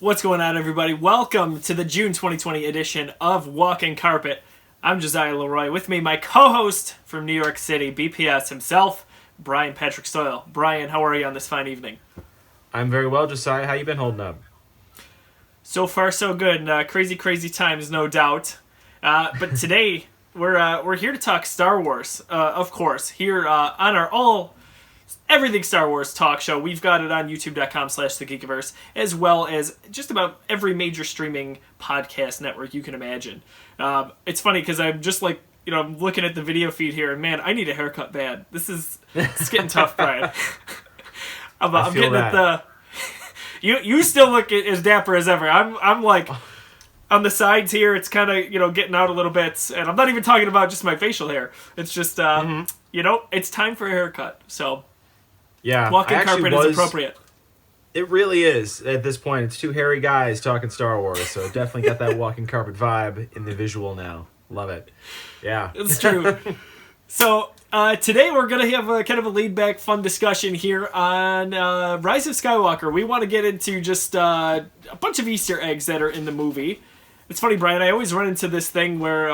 What's going on, everybody? Welcome to the June 2020 edition of Walking Carpet. I'm Josiah Leroy. With me, my co-host from New York City, BPS himself, Brian Patrick Stoyle. Brian, how are you on this fine evening? I'm very well, Josiah. How you been holding up? So far, so good. Crazy times, no doubt. But today, we're here to talk Star Wars, of course, here on our everything Star Wars talk show. We've got it on youtube.com/the Geekiverse, as well as just about every major streaming podcast network you can imagine. It's funny because I'm just like, I'm looking at the video feed here, and man, I need a haircut bad. It's getting tough, Brian. I'm getting at the... You still look as dapper as ever. I'm like... On the sides here, it's kind of, getting out a little bit. And I'm not even talking about just my facial hair. It's just, it's time for a haircut. So, yeah, walking carpet is appropriate. It really is. At this point, it's two hairy guys talking Star Wars. So definitely got that walking carpet vibe in the visual now. Love it. Yeah. It's true. So, today we're going to have a kind of a laid-back, fun discussion here on Rise of Skywalker. We want to get into just a bunch of Easter eggs that are in the movie. It's funny, Brian, I always run into this thing where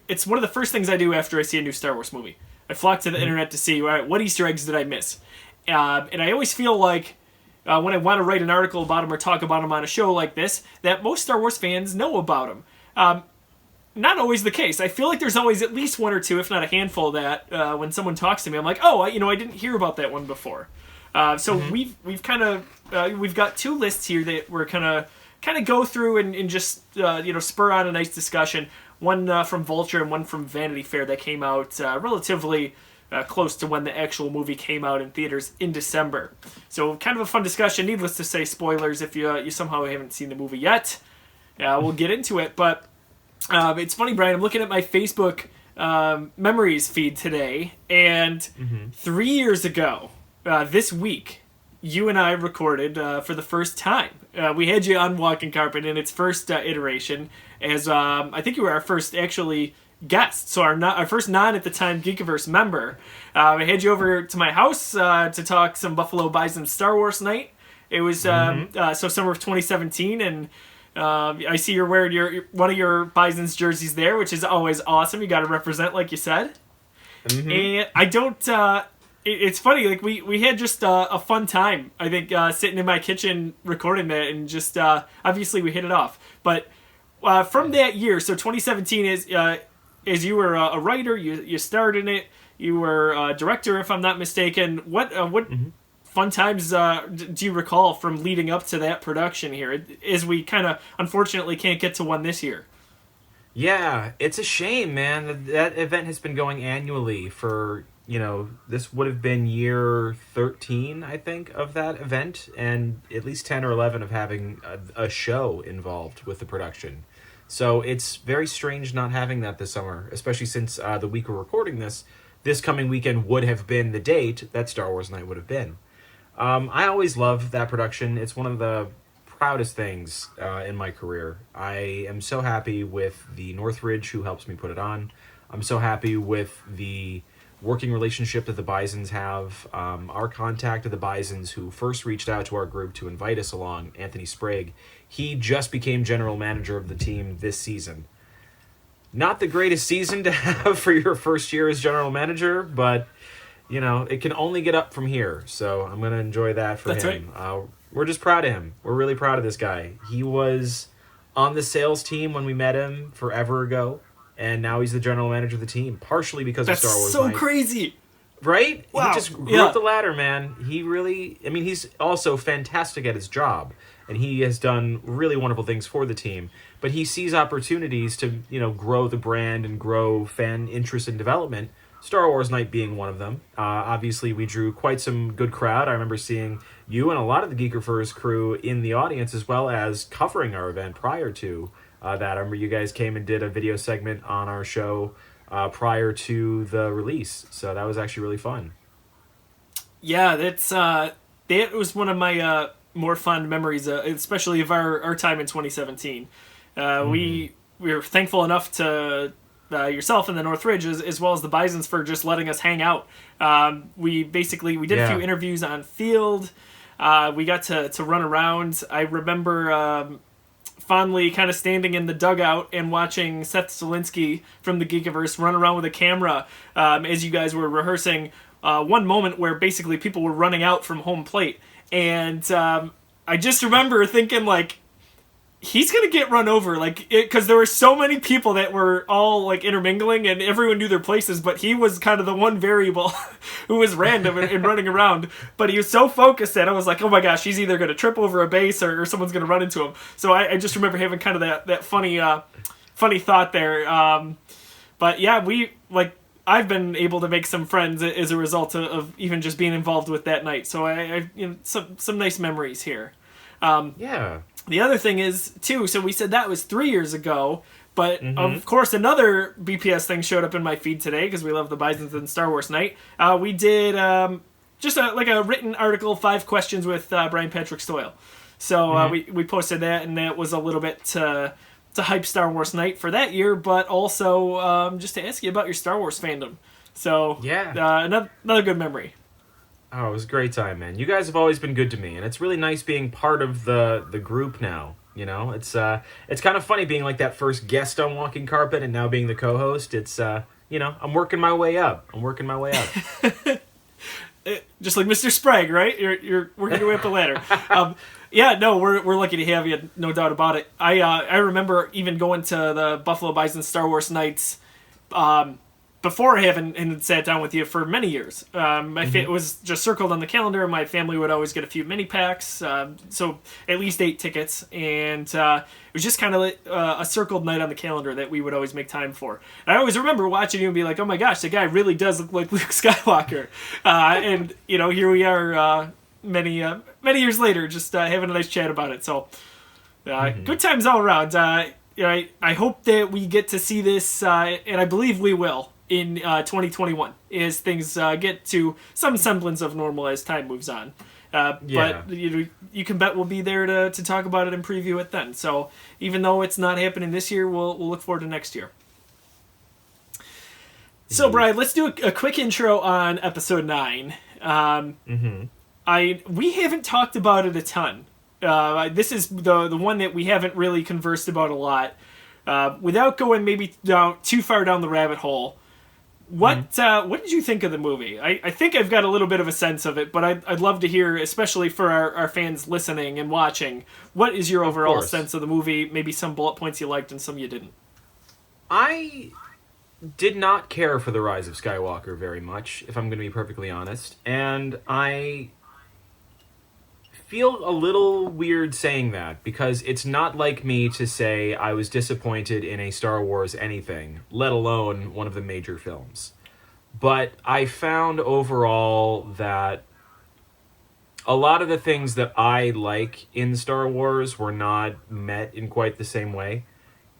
it's one of the first things I do after I see a new Star Wars movie. I flock to the internet to see, all right, what Easter eggs did I miss? And I always feel like when I want to write an article about them or talk about them on a show like this, that most Star Wars fans know about them. Not always the case. I feel like there's always at least one or two, if not a handful, that when someone talks to me, I'm like, oh, I didn't hear about that one before. We've got two lists here that we're kind of go through and just spur on a nice discussion. One from Vulture and one from Vanity Fair that came out relatively close to when the actual movie came out in theaters in December. So kind of a fun discussion. Needless to say, spoilers if you somehow haven't seen the movie yet. We'll get into it, but it's funny, Brian. I'm looking at my Facebook memories feed today, and 3 years ago, this week, you and I recorded for the first time. We had you on Walking Carpet in its first iteration, as I think you were our first actually guest, so our first non at the time Geekiverse member. I had you over to my house to talk some Buffalo Bisons Star Wars night. It was so summer of 2017, and I see you're wearing one of your Bisons jerseys there, which is always awesome. You got to represent, like you said. And I don't. It's funny, like we had just a fun time. I think sitting in my kitchen recording that, and just obviously we hit it off. But from that year, so 2017 is you were a writer, you starred in it, you were a director, if I'm not mistaken. What fun times do you recall from leading up to that production here, as we kind of unfortunately can't get to one this year? Yeah, it's a shame, man. That event has been going annually for, this would have been year 13, I think, of that event, and at least 10 or 11 of having a show involved with the production. So it's very strange not having that this summer, especially since the week we're recording this coming weekend would have been the date that Star Wars Night would have been. I always love that production. It's one of the proudest things in my career. I am so happy with the Northridge who helps me put it on. I'm so happy with the working relationship that the Bisons have. Our contact of the Bisons who first reached out to our group to invite us along, Anthony Sprague, he just became general manager of the team this season. Not the greatest season to have for your first year as general manager, but it can only get up from here, so I'm going to enjoy that for him. Right. We're just proud of him. We're really proud of this guy. He was on the sales team when we met him forever ago, and now he's the general manager of the team, partially because of Star Wars That's so Night. Crazy! Right? Wow. He just grew up the ladder, man. He really... he's also fantastic at his job, and he has done really wonderful things for the team, but he sees opportunities to, grow the brand and grow fan interest and development, Star Wars Night being one of them. Obviously, we drew quite some good crowd. I remember seeing you and a lot of the Geekiverse crew in the audience, as well as covering our event prior to that. I remember you guys came and did a video segment on our show prior to the release, so that was actually really fun. Yeah, that was one of my more fond memories, especially of our time in 2017. We were thankful enough to yourself and the Northridge, as well as the Bisons, for just letting us hang out. We did a few interviews on field. We got to run around. I remember fondly kind of standing in the dugout and watching Seth Zielinski from the Geekiverse run around with a camera as you guys were rehearsing one moment where basically people were running out from home plate. And I just remember thinking, like, he's going to get run over, like, because there were so many people that were all, like, intermingling and everyone knew their places, but he was kind of the one variable who was random and running around. But he was so focused that I was like, oh my gosh, he's either going to trip over a base or someone's going to run into him. So I just remember having kind of that funny thought there. But yeah, I've been able to make some friends as a result of even just being involved with that night. So I some nice memories here. Yeah. The other thing is, too, so we said that was 3 years ago, but of course another BPS thing showed up in my feed today because we love the Bisons and Star Wars night. We did just a written article, 5 questions with Brian Patrick Stoyle. So we posted that, and that was a little bit to hype Star Wars night for that year, but also just to ask you about your Star Wars fandom. So yeah, another good memory. Oh, it was a great time, man. You guys have always been good to me, and it's really nice being part of the group now. You know, it's kind of funny being like that first guest on Walking Carpet and now being the co-host. It's I'm working my way up. Just like Mr. Sprague, right? You're working your way up the ladder. Yeah, no, we're lucky to have you, no doubt about it. I remember even going to the Buffalo Bison Star Wars nights before I haven't sat down with you for many years. It was just circled on the calendar. My family would always get a few mini packs, so at least 8 tickets, and it was just kind of like a circled night on the calendar that we would always make time for. And I always remember watching you and be like, "Oh my gosh, the guy really does look like Luke Skywalker," and here we are, many years later, just having a nice chat about it. So, good times all around. I hope that we get to see this, and I believe we will, in 2021 as things get to some semblance of normal as time moves on. But you can bet we'll be there to talk about it and preview it then. So even though it's not happening this year, we'll look forward to next year. So Brian, let's do a quick intro on episode 9. We haven't talked about it a ton. This is the one that we haven't really conversed about a lot. Without going maybe too far down the rabbit hole, what did you think of the movie? I think I've got a little bit of a sense of it, but I'd love to hear, especially for our fans listening and watching, what is your overall sense of the movie? Maybe some bullet points you liked and some you didn't. I did not care for the Rise of Skywalker very much, if I'm going to be perfectly honest, and I feel a little weird saying that, because it's not like me to say I was disappointed in a Star Wars anything, let alone one of the major films. But I found overall that a lot of the things that I like in Star Wars were not met in quite the same way.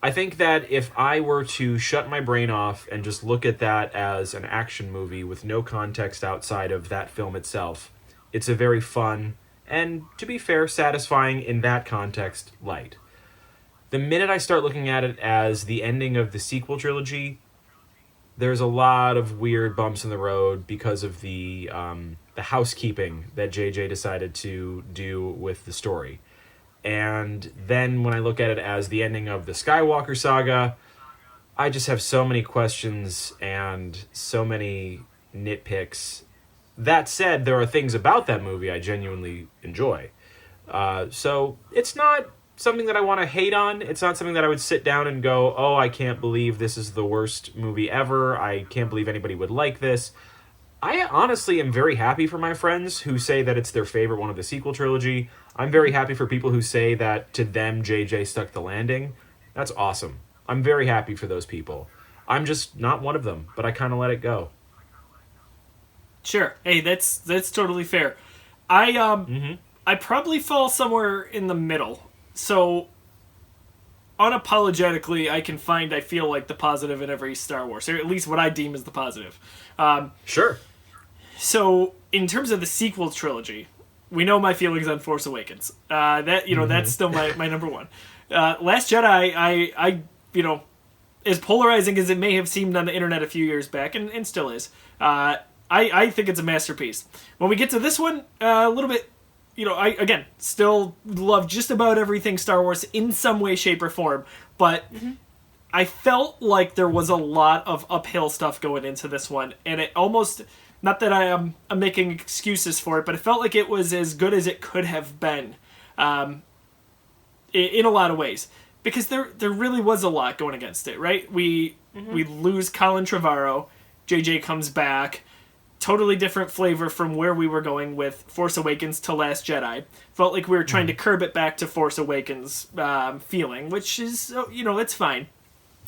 I think that if I were to shut my brain off and just look at that as an action movie with no context outside of that film itself, it's a very fun and, to be fair, satisfying in that context light. The minute I start looking at it as the ending of the sequel trilogy, there's a lot of weird bumps in the road because of the housekeeping that JJ decided to do with the story. And then when I look at it as the ending of the Skywalker saga, I just have so many questions and so many nitpicks. That said, there are things about that movie I genuinely enjoy. So it's not something that I want to hate on. It's not something that I would sit down and go, oh, I can't believe this is the worst movie ever. I can't believe anybody would like this. I honestly am very happy for my friends who say that it's their favorite one of the sequel trilogy. I'm very happy for people who say that to them JJ stuck the landing. That's awesome. I'm very happy for those people. I'm just not one of them, but I kind of let it go. Sure. Hey, that's totally fair. I probably fall somewhere in the middle. So unapologetically, I feel like the positive in every Star Wars, or at least what I deem as the positive. Sure. So in terms of the sequel trilogy, we know my feelings on Force Awakens. That's still my number one. Last Jedi, I as polarizing as it may have seemed on the internet a few years back, and still is, I think it's a masterpiece. When we get to this one, a little bit I again still love just about everything Star Wars in some way, shape, or form, but I felt like there was a lot of uphill stuff going into this one, and it almost, not that I'm making excuses for it, but it felt like it was as good as it could have been, in a lot of ways, because there really was a lot going against it, right? We lose Colin Trevorrow, JJ comes back, totally different flavor from where we were going with Force Awakens to Last Jedi. Felt like we were trying to curb it back to Force Awakens feeling, which is, it's fine.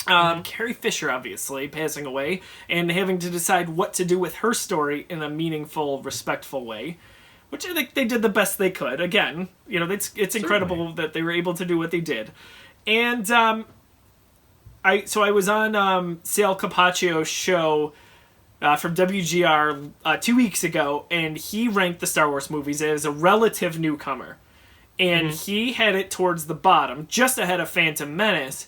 Carrie Fisher, obviously, passing away and having to decide what to do with her story in a meaningful, respectful way, which I think they did the best they could. Again, it's incredible that they were able to do what they did. And I was on Sal Capaccio's show from WGR 2 weeks ago, and he ranked the Star Wars movies as a relative newcomer. And he had it towards the bottom, just ahead of Phantom Menace,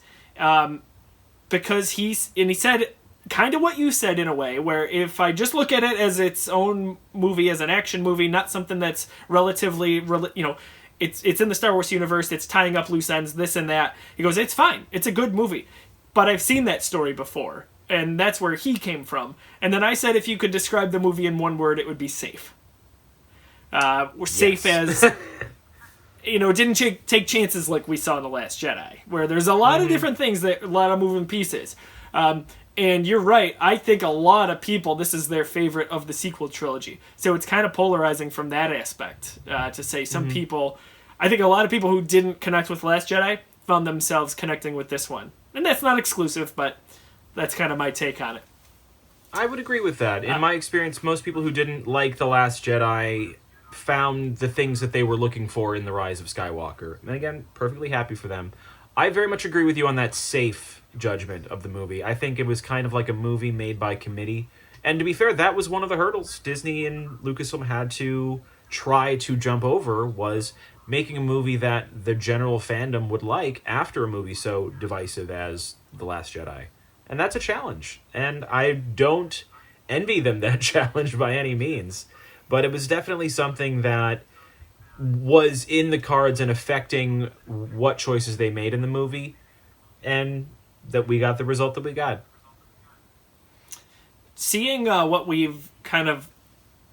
because he said kind of what you said in a way, where if I just look at it as its own movie, as an action movie, not something that's relatively, it's in the Star Wars universe, it's tying up loose ends, this and that. He goes, it's fine, it's a good movie, but I've seen that story before, and that's where he came from. And then I said, if you could describe the movie in one word, it would be safe. We're safe as... didn't take chances like we saw in The Last Jedi, where there's a lot of different things, a lot of moving pieces. And you're right, I think a lot of people, this is their favorite of the sequel trilogy. So it's kind of polarizing from that aspect, to say some people, I think a lot of people who didn't connect with The Last Jedi found themselves connecting with this one. And that's not exclusive, but that's kind of my take on it. I would agree with that. In my experience, most people who didn't like The Last Jedi found the things that they were looking for in The Rise of Skywalker. And again, perfectly happy for them. I very much agree with you on that safe judgment of the movie. I think it was kind of like a movie made by committee. And to be fair, that was one of the hurdles Disney and Lucasfilm had to try to jump over, was making a movie that the general fandom would like after a movie so divisive as The Last Jedi. And that's a challenge. And I don't envy them that challenge by any means. But it was definitely something that was in the cards and affecting what choices they made in the movie, and that we got the result that we got. Seeing what we've kind of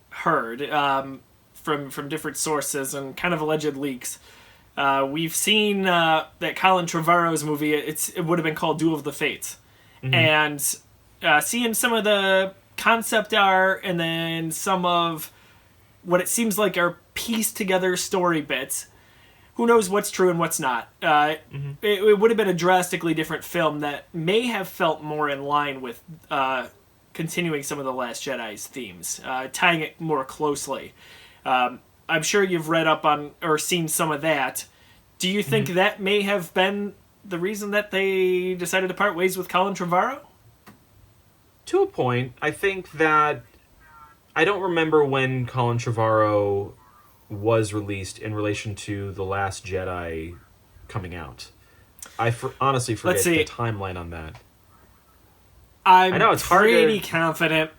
heard from different sources and kind of alleged leaks, we've seen that Colin Trevorrow's movie, it would have been called Duel of the Fates. And seeing some of the concept art and then some of what it seems like are pieced together story bits. Who knows what's true and what's not. It would have been a drastically different film that may have felt more in line with continuing some of The Last Jedi's themes, tying it more closely. I'm sure you've read up on or seen some of that. Do you think that may have been the reason that they decided to part ways with Colin Trevorrow? To a point. I think that I don't remember when Colin Trevorrow was released in relation to The Last Jedi coming out. I honestly forget the timeline on that. I know it's pretty confident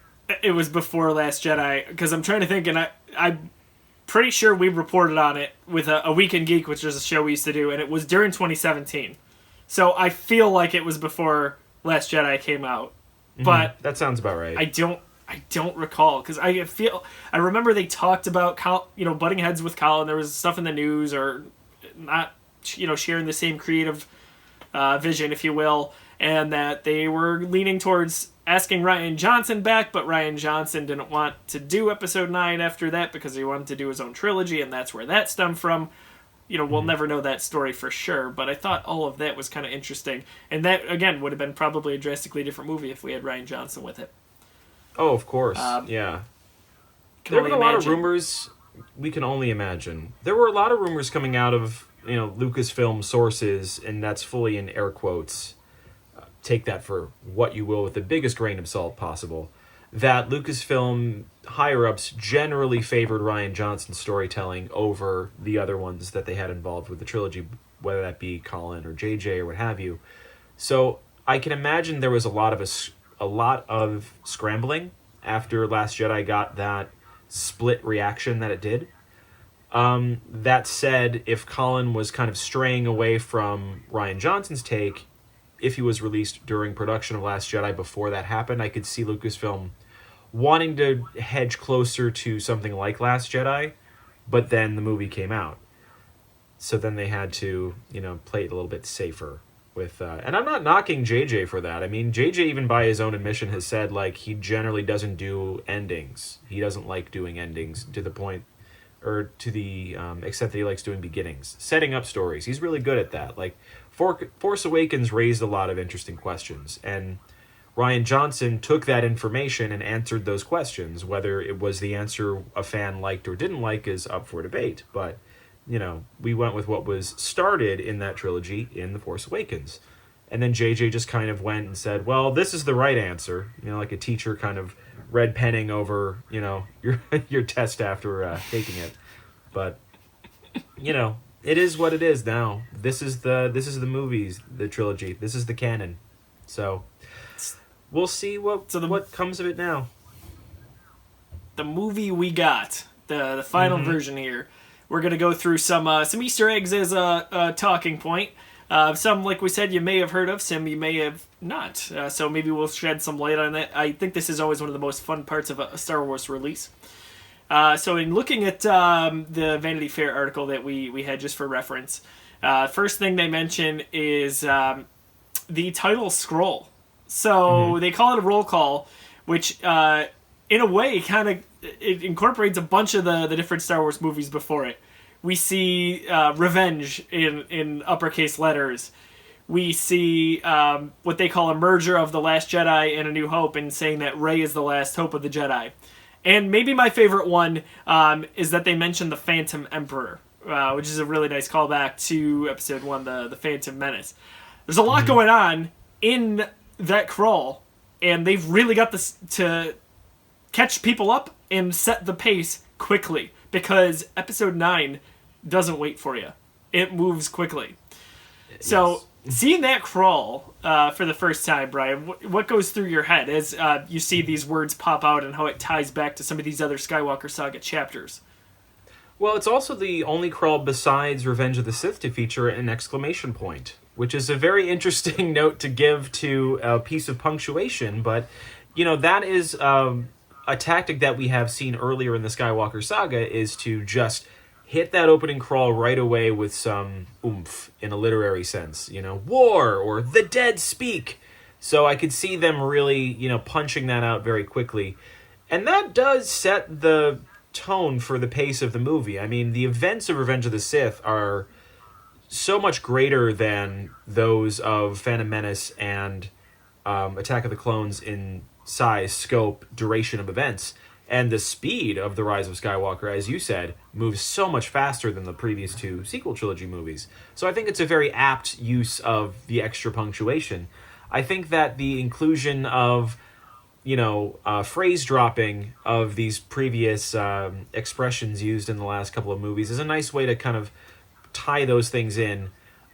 it was before Last Jedi, because I'm trying to think, and I'm pretty sure we reported on it with a Week in Geek, which is a show we used to do, and it was during 2017. So I feel like it was before Last Jedi came out. But that sounds about right. I don't recall, because I remember they talked about butting heads with Colin. There was stuff in the news, or not sharing the same creative vision, if you will, and that they were leaning towards asking Rian Johnson back, but Rian Johnson didn't want to do Episode 9 after that because he wanted to do his own trilogy, and that's where that stemmed from. We'll never know that story for sure, but I thought all of that was kind of interesting, and that again would have been probably a drastically different movie if we had Rian Johnson with it. Oh, of course. Yeah. There were a lot of rumors. We can only imagine. There were a lot of rumors coming out of, Lucasfilm sources, and that's fully in air quotes. Take that for what you will with the biggest grain of salt possible. That Lucasfilm higher-ups generally favored Rian Johnson's storytelling over the other ones that they had involved with the trilogy, whether that be Colin or JJ or what have you. So I can imagine there was a lot of scrambling after Last Jedi got that split reaction that it did. That said, if Colin was kind of straying away from Rian Johnson's take, if he was released during production of Last Jedi before that happened, I could see Lucasfilm wanting to hedge closer to something like Last Jedi, but then the movie came out. So then they had to, play it a little bit safer with... and I'm not knocking JJ for that. I mean, JJ, even by his own admission, has said, he generally doesn't do endings. He doesn't like doing endings to the point... or to the extent that he likes doing beginnings. Setting up stories. He's really good at that. Force Awakens raised a lot of interesting questions, and Rian Johnson took that information and answered those questions. Whether it was the answer a fan liked or didn't like is up for debate, but, we went with what was started in that trilogy in The Force Awakens. And then JJ just kind of went and said, well, this is the right answer, like a teacher kind of red penning over, your test after taking it. But, it is what it is now. This is the movies, the trilogy. This is the canon. So we'll see what comes of it now. The movie we got, the final version here. We're gonna go through some Easter eggs as a talking point. Some, like we said, you may have heard of. Some you may have not. So maybe we'll shed some light on that. I think this is always one of the most fun parts of a Star Wars release. So in looking at the Vanity Fair article that we had just for reference, first thing they mention is the title scroll. So they call it a roll call, which in a way kind of it incorporates a bunch of the different Star Wars movies before it. We see Revenge in uppercase letters. We see what they call a merger of The Last Jedi and A New Hope, and saying that Rey is the last hope of the Jedi. And maybe my favorite one is that they mention the Phantom Emperor, which is a really nice callback to Episode 1, the Phantom Menace. There's a lot going on in that crawl, and they've really got this to catch people up and set the pace quickly, because Episode 9 doesn't wait for you. It moves quickly. Yes. So, seeing that crawl for the first time, Brian, what goes through your head as you see these words pop out and how it ties back to some of these other Skywalker Saga chapters? Well, it's also the only crawl besides Revenge of the Sith to feature an exclamation point, which is a very interesting note to give to a piece of punctuation, but, that is a tactic that we have seen earlier in the Skywalker Saga, is to just hit that opening crawl right away with some oomph in a literary sense. War or the dead speak. So I could see them really, punching that out very quickly. And that does set the tone for the pace of the movie. I mean, the events of Revenge of the Sith are so much greater than those of Phantom Menace and Attack of the Clones in size, scope, duration of events. And the speed of The Rise of Skywalker, as you said, moves so much faster than the previous two sequel trilogy movies. So I think it's a very apt use of the extra punctuation. I think that the inclusion of, phrase dropping of these previous expressions used in the last couple of movies is a nice way to kind of tie those things in.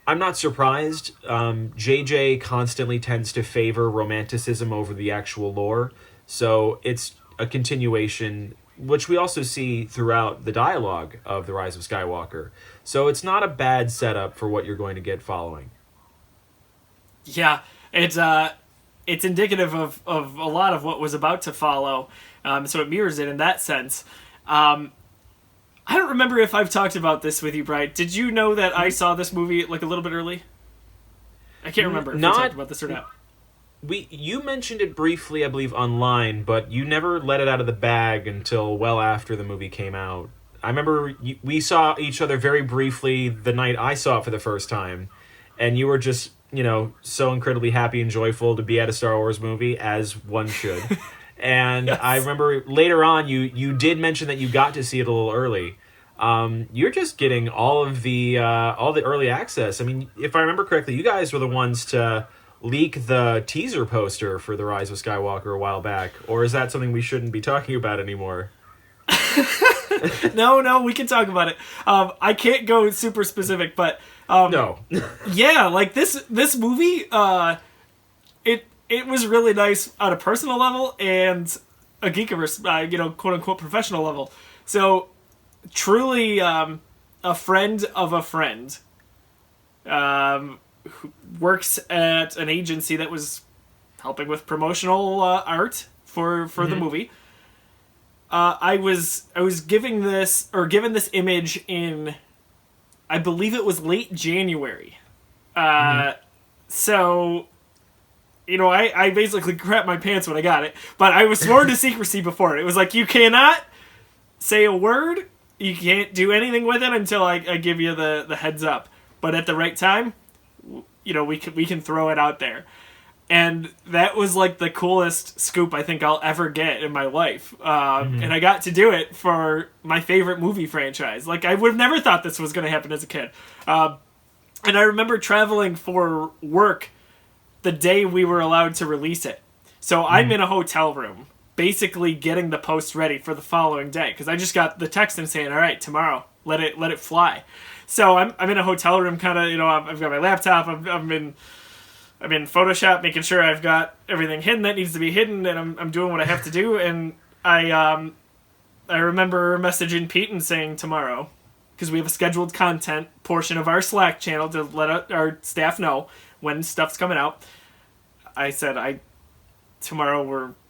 I'm not surprised. JJ constantly tends to favor romanticism over the actual lore. So it's a continuation, which we also see throughout the dialogue of The Rise of Skywalker. So it's not a bad setup for what you're going to get following. Yeah, it's indicative of a lot of what was about to follow, so it mirrors it in that sense. I don't remember if I've talked about this with you, Brian. Did you know that I saw this movie a little bit early? I can't remember if we talked about this or not. You mentioned it briefly, I believe, online, but you never let it out of the bag until well after the movie came out. I remember we saw each other very briefly the night I saw it for the first time, and you were just, so incredibly happy and joyful to be at a Star Wars movie, as one should. And yes. I remember later on you did mention that you got to see it a little early. You're just getting all the early access. I mean, if I remember correctly, you guys were the ones to leak the teaser poster for The Rise of Skywalker a while back, or is that something we shouldn't be talking about anymore? No, we can talk about it. I can't go super specific, but no. Yeah, this movie, it was really nice on a personal level and a Geekiverse, quote unquote professional level. So truly a friend of a friend who works at an agency that was helping with promotional art for the movie. I was given this image in, I believe it was late January. So, I basically crap my pants when I got it, but I was sworn to secrecy before it. It was like, you cannot say a word, you can't do anything with it until I give you the heads up. But at the right time, we can throw it out there. And that was like the coolest scoop I think I'll ever get in my life. And I got to do it for my favorite movie franchise. Like, I would have never thought this was going to happen as a kid. And I remember traveling for work the day we were allowed to release it. So I'm in a hotel room, basically getting the post ready for the following day. Because I just got the text and saying, all right, tomorrow, let it fly. So I'm in a hotel room, kind of, I've got my laptop, I'm in Photoshop, making sure I've got everything hidden that needs to be hidden, and I'm doing what I have to do. And I remember messaging Pete and saying tomorrow, because we have a scheduled content portion of our Slack channel to let our staff know when stuff's coming out. I said, tomorrow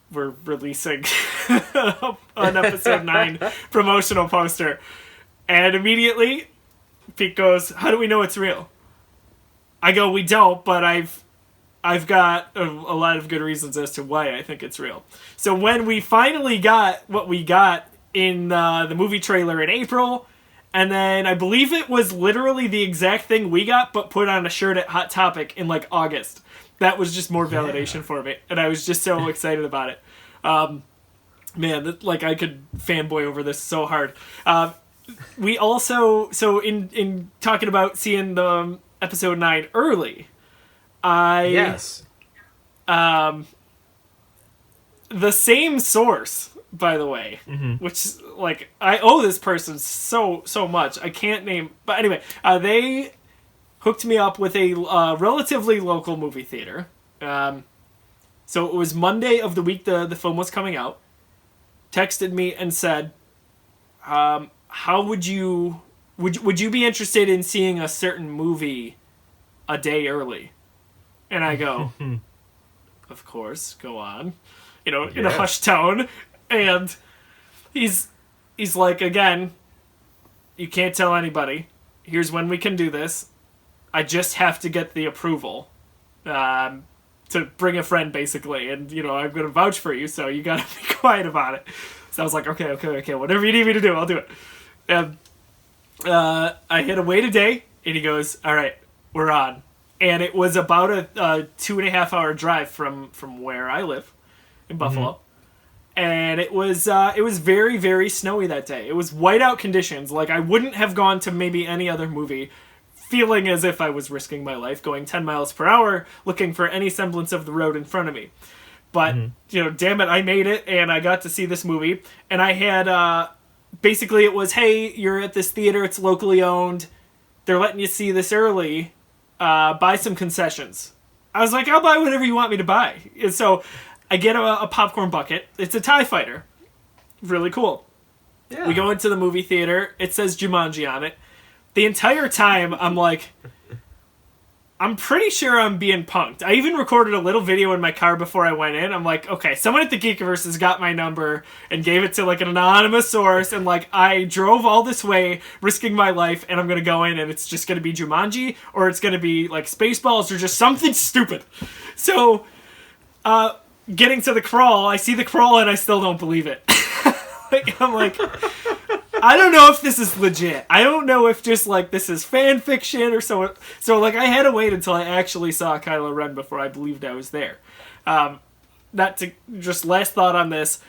we're releasing an episode 9 promotional poster. And immediately Pete goes, how do we know it's real? I go, we don't, but I've got a lot of good reasons as to why I think it's real. So when we finally got what we got in the movie trailer in April, and then I believe it was literally the exact thing we got, but put on a shirt at Hot Topic in like August. That was just more validation for me, and I was just so excited about it. Man, I could fanboy over this so hard. We also, so in talking about seeing the episode 9 early, Yes. The same source, by the way, which, I owe this person so much. I can't name, but anyway, they hooked me up with a relatively local movie theater. So it was Monday of the week the film was coming out. Texted me and said, how would you be interested in seeing a certain movie a day early? And I go, of course, go on, in a hushed tone. And he's like, again, you can't tell anybody. Here's when we can do this. I just have to get the approval to bring a friend, basically. And, I'm going to vouch for you, so you got to be quiet about it. So I was like, okay, whatever you need me to do, I'll do it. And I hit a wait a day, and he goes, all right, we're on. And it was about a 2.5 hour drive from where I live in Buffalo. And it was very, very snowy that day. It was whiteout conditions. Like, I wouldn't have gone to maybe any other movie feeling as if I was risking my life, going 10 miles per hour, looking for any semblance of the road in front of me. But, damn it, I made it, and I got to see this movie. And I had, basically it was, hey, you're at this theater, it's locally owned, they're letting you see this early, buy some concessions. I was like, I'll buy whatever you want me to buy. And so I get a popcorn bucket. It's a TIE Fighter. Really cool. Yeah. We go into the movie theater. It says Jumanji on it. The entire time, I'm like, I'm pretty sure I'm being punked. I even recorded a little video in my car before I went in. I'm like, okay, someone at the Geekiverse has got my number and gave it to an anonymous source, and I drove all this way, risking my life, and I'm gonna go in and it's just gonna be Jumanji, or it's gonna be Spaceballs, or just something stupid. So, getting to the crawl, I see the crawl and I still don't believe it. I'm like, I don't know if this is legit. I don't know if just this is fan fiction or so. So I had to wait until I actually saw Kylo Ren before I believed I was there. Not to just last thought on this.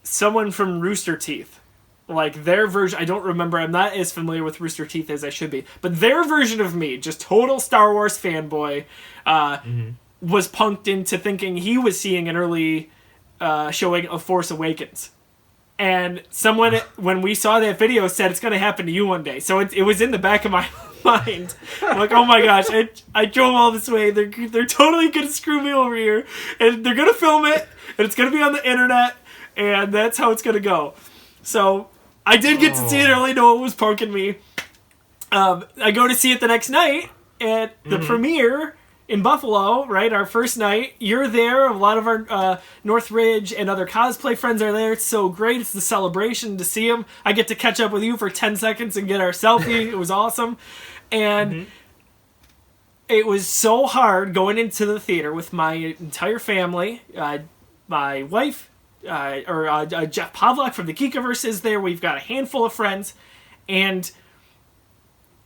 Someone from Rooster Teeth, their version. I don't remember. I'm not as familiar with Rooster Teeth as I should be. But their version of me, just total Star Wars fanboy, was punked into thinking he was seeing an early showing of Force Awakens. And someone, when we saw that video, said it's going to happen to you one day. So it was in the back of my mind. I'm like, oh my gosh, I drove all this way. They're totally going to screw me over here. And they're going to film it. And it's going to be on the internet. And that's how it's going to go. So I did get to see it early. No one was poking me. I go to see it the next night at the premiere in Buffalo, right? Our first night. You're there. A lot of our Northridge and other cosplay friends are there. It's so great. It's the celebration to see them. I get to catch up with you for 10 seconds and get our selfie. It was awesome. And it was so hard going into the theater with my entire family. My wife, Jeff Pavlak from the Geekiverse is there. We've got a handful of friends. And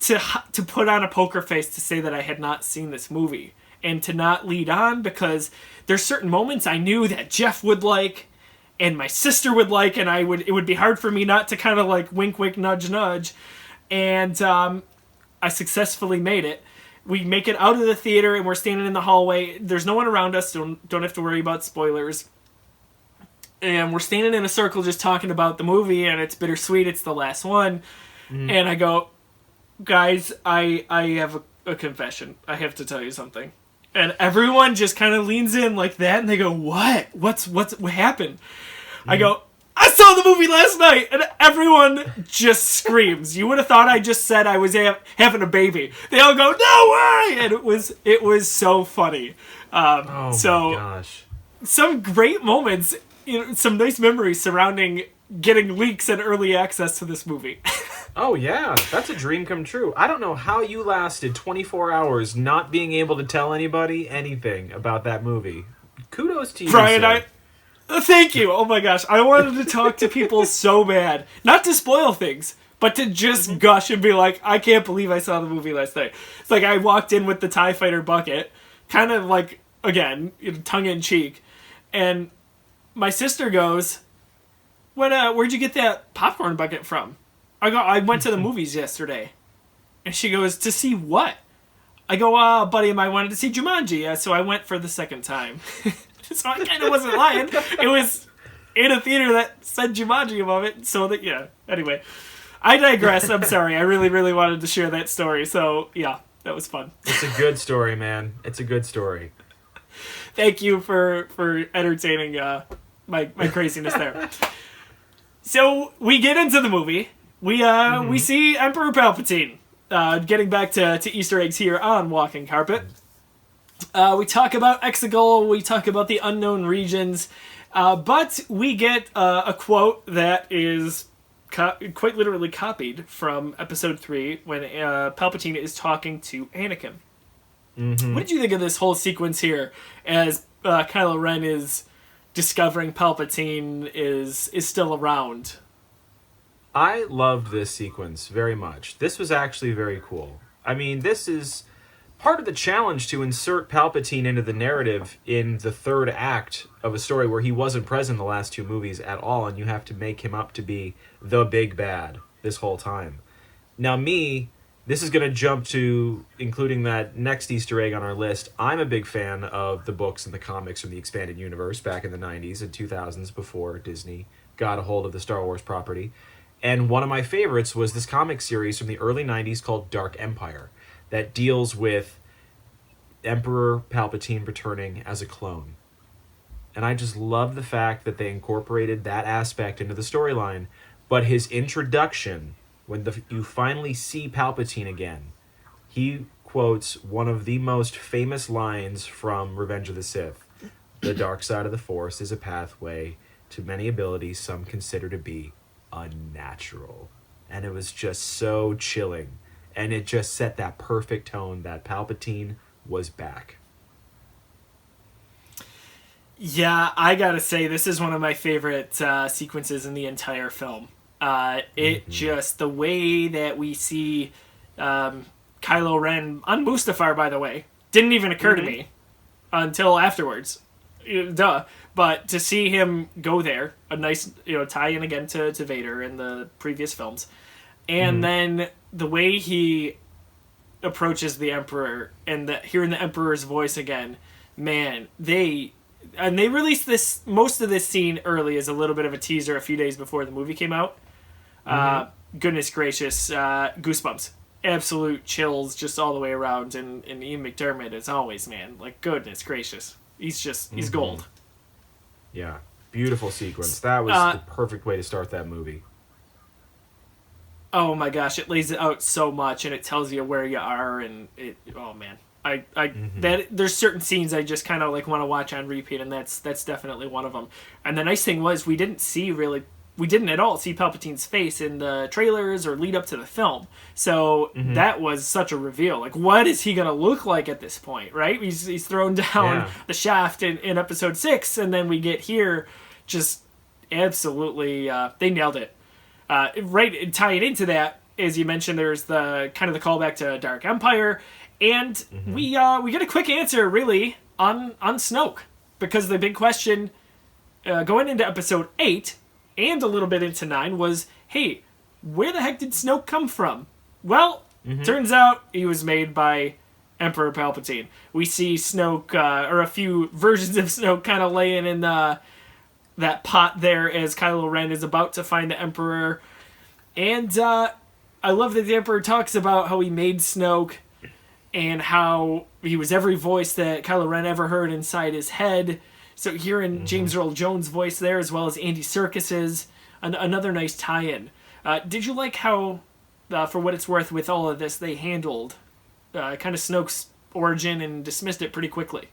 to put on a poker face to say that I had not seen this movie and to not lead on, because there's certain moments I knew that Jeff would like and my sister would like, and it would be hard for me not to kind of like wink, wink, nudge, nudge. And I successfully made it. We make it out of the theater and we're standing in the hallway. There's no one around us, so don't have to worry about spoilers. And we're standing in a circle just talking about the movie, and it's bittersweet. It's the last one. And I go, guys, I have a confession. I have to tell you something. And everyone just kind of leans in like that, and they go, what? What happened? I go, I saw the movie last night, and everyone just screams. You would have thought I just said I was having a baby. They all go, no way! And it was so funny. My gosh. Some great moments, some nice memories surrounding getting leaks and early access to this movie. Oh, yeah. That's a dream come true. I don't know how you lasted 24 hours not being able to tell anybody anything about that movie. Kudos to you, Brian, thank you. Oh, my gosh. I wanted to talk to people so bad. Not to spoil things, but to just gush and be like, I can't believe I saw the movie last night. It's like I walked in with the TIE Fighter bucket, kind of like, again, tongue-in-cheek, and my sister goes, where'd you get that popcorn bucket from? I went to the movies yesterday. And she goes, to see what? I go, a buddy of mine wanted to see Jumanji, so I went for the second time. So I kind of wasn't lying. It was in a theater that said Jumanji above it, so that, yeah. Anyway, I digress. I'm sorry. I really, really wanted to share that story, so, yeah, that was fun. It's a good story, man. It's a good story. Thank you for entertaining my craziness there. So we get into the movie. We see Emperor Palpatine. Getting back to Easter eggs here on Walking Carpet. We talk about Exegol. We talk about the unknown regions. But we get a quote that is quite literally copied from Episode 3 when Palpatine is talking to Anakin. What did you think of this whole sequence here as Kylo Ren is discovering Palpatine is still around? I loved this sequence very much. This was actually very cool. I mean, this is part of the challenge to insert Palpatine into the narrative in the third act of a story where he wasn't present in the last two movies at all, and you have to make him up to be the big bad this whole time. Now this is going to jump to including that next Easter egg on our list. I'm a big fan of the books and the comics from the expanded universe back in the 90s and 2000s before Disney got a hold of the Star Wars property. And one of my favorites was this comic series from the early 90s called Dark Empire that deals with Emperor Palpatine returning as a clone. And I just love the fact that they incorporated that aspect into the storyline. But his introduction, when you finally see Palpatine again, he quotes one of the most famous lines from Revenge of the Sith. The dark side of the Force is a pathway to many abilities some consider to be unnatural. And it was just so chilling. And it just set that perfect tone that Palpatine was back. Yeah, I gotta say, this is one of my favorite sequences in the entire film. Just, the way that we see Kylo Ren on Mustafar, by the way, didn't even occur to me until afterwards. Duh. But to see him go there, a nice, tie-in again to Vader in the previous films. And then the way he approaches the Emperor and hearing the Emperor's voice again, man, they released most of this scene early as a little bit of a teaser a few days before the movie came out. Goodness gracious, goosebumps. Absolute chills just all the way around. And Ian McDiarmid, as always, man, like, goodness gracious. He's gold. Yeah, beautiful sequence. That was the perfect way to start that movie. Oh my gosh, it lays it out so much, and it tells you where you are, and oh man. That there's certain scenes I just kind of like want to watch on repeat, and that's definitely one of them. And the nice thing was we didn't at all see Palpatine's face in the trailers or lead up to the film. So that was such a reveal. Like, what is he gonna look like at this point, right? He's thrown down the shaft in episode 6, and then we get here, just absolutely they nailed it. Right, tying into that, as you mentioned, there's the kind of the callback to Dark Empire. And we get a quick answer, really, on Snoke. Because the big question going into episode 8 and a little bit into 9 was, hey, where the heck did Snoke come from? Well, turns out he was made by Emperor Palpatine. We see Snoke, or a few versions of Snoke, kind of laying in that pot there as Kylo Ren is about to find the Emperor. And I love that the Emperor talks about how he made Snoke, and how he was every voice that Kylo Ren ever heard inside his head. So hearing James Earl Jones' voice there, as well as Andy Serkis's, another nice tie-in. Did you like how, for what it's worth, with all of this, they handled kind of Snoke's origin and dismissed it pretty quickly?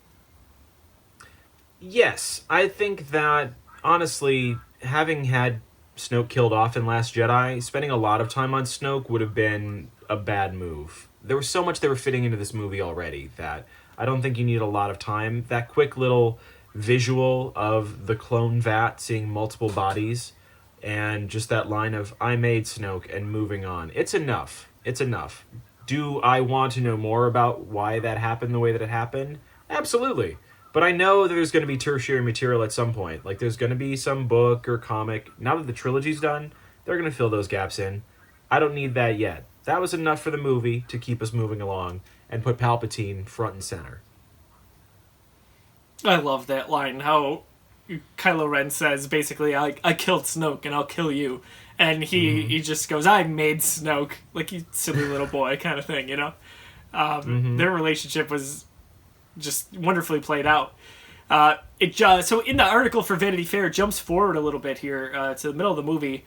Yes, I think that, honestly, having had Snoke killed off in Last Jedi, spending a lot of time on Snoke would have been a bad move. There was so much they were fitting into this movie already that I don't think you need a lot of time. That quick little visual of the clone vat seeing multiple bodies and just that line of, I made Snoke, and moving on. It's enough. It's enough. Do I want to know more about why that happened the way that it happened? Absolutely. But I know there's going to be tertiary material at some point. Like, there's going to be some book or comic. Now that the trilogy's done, they're going to fill those gaps in. I don't need that yet. That was enough for the movie to keep us moving along and put Palpatine front and center. I love that line, how Kylo Ren says, basically, I killed Snoke and I'll kill you. And he just goes, I made Snoke. Like, you silly little boy kind of thing, you know? Their relationship was just wonderfully played out. So in the article for Vanity Fair, it jumps forward a little bit here to the middle of the movie.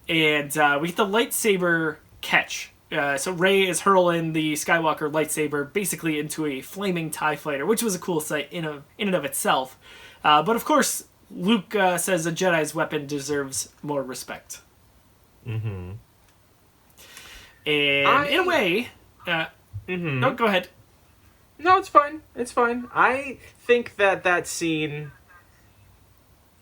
And we get the lightsaber catch. So Rey is hurling the Skywalker lightsaber basically into a flaming TIE fighter, which was a cool sight in and of itself. But of course, Luke says a Jedi's weapon deserves more respect. And in a way... No, go ahead. No, it's fine. It's fine. I think that scene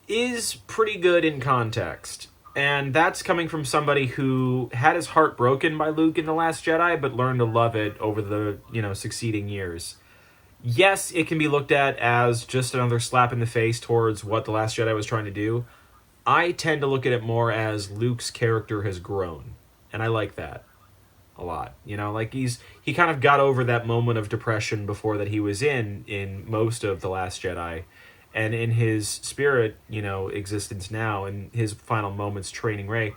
is pretty good in context. And that's coming from somebody who had his heart broken by Luke in The Last Jedi, but learned to love it over the, succeeding years. Yes, it can be looked at as just another slap in the face towards what The Last Jedi was trying to do. I tend to look at it more as Luke's character has grown. And I like that a lot. Like he kind of got over that moment of depression before that he was in most of The Last Jedi. And in his spirit, existence now, and his final moments training Rey,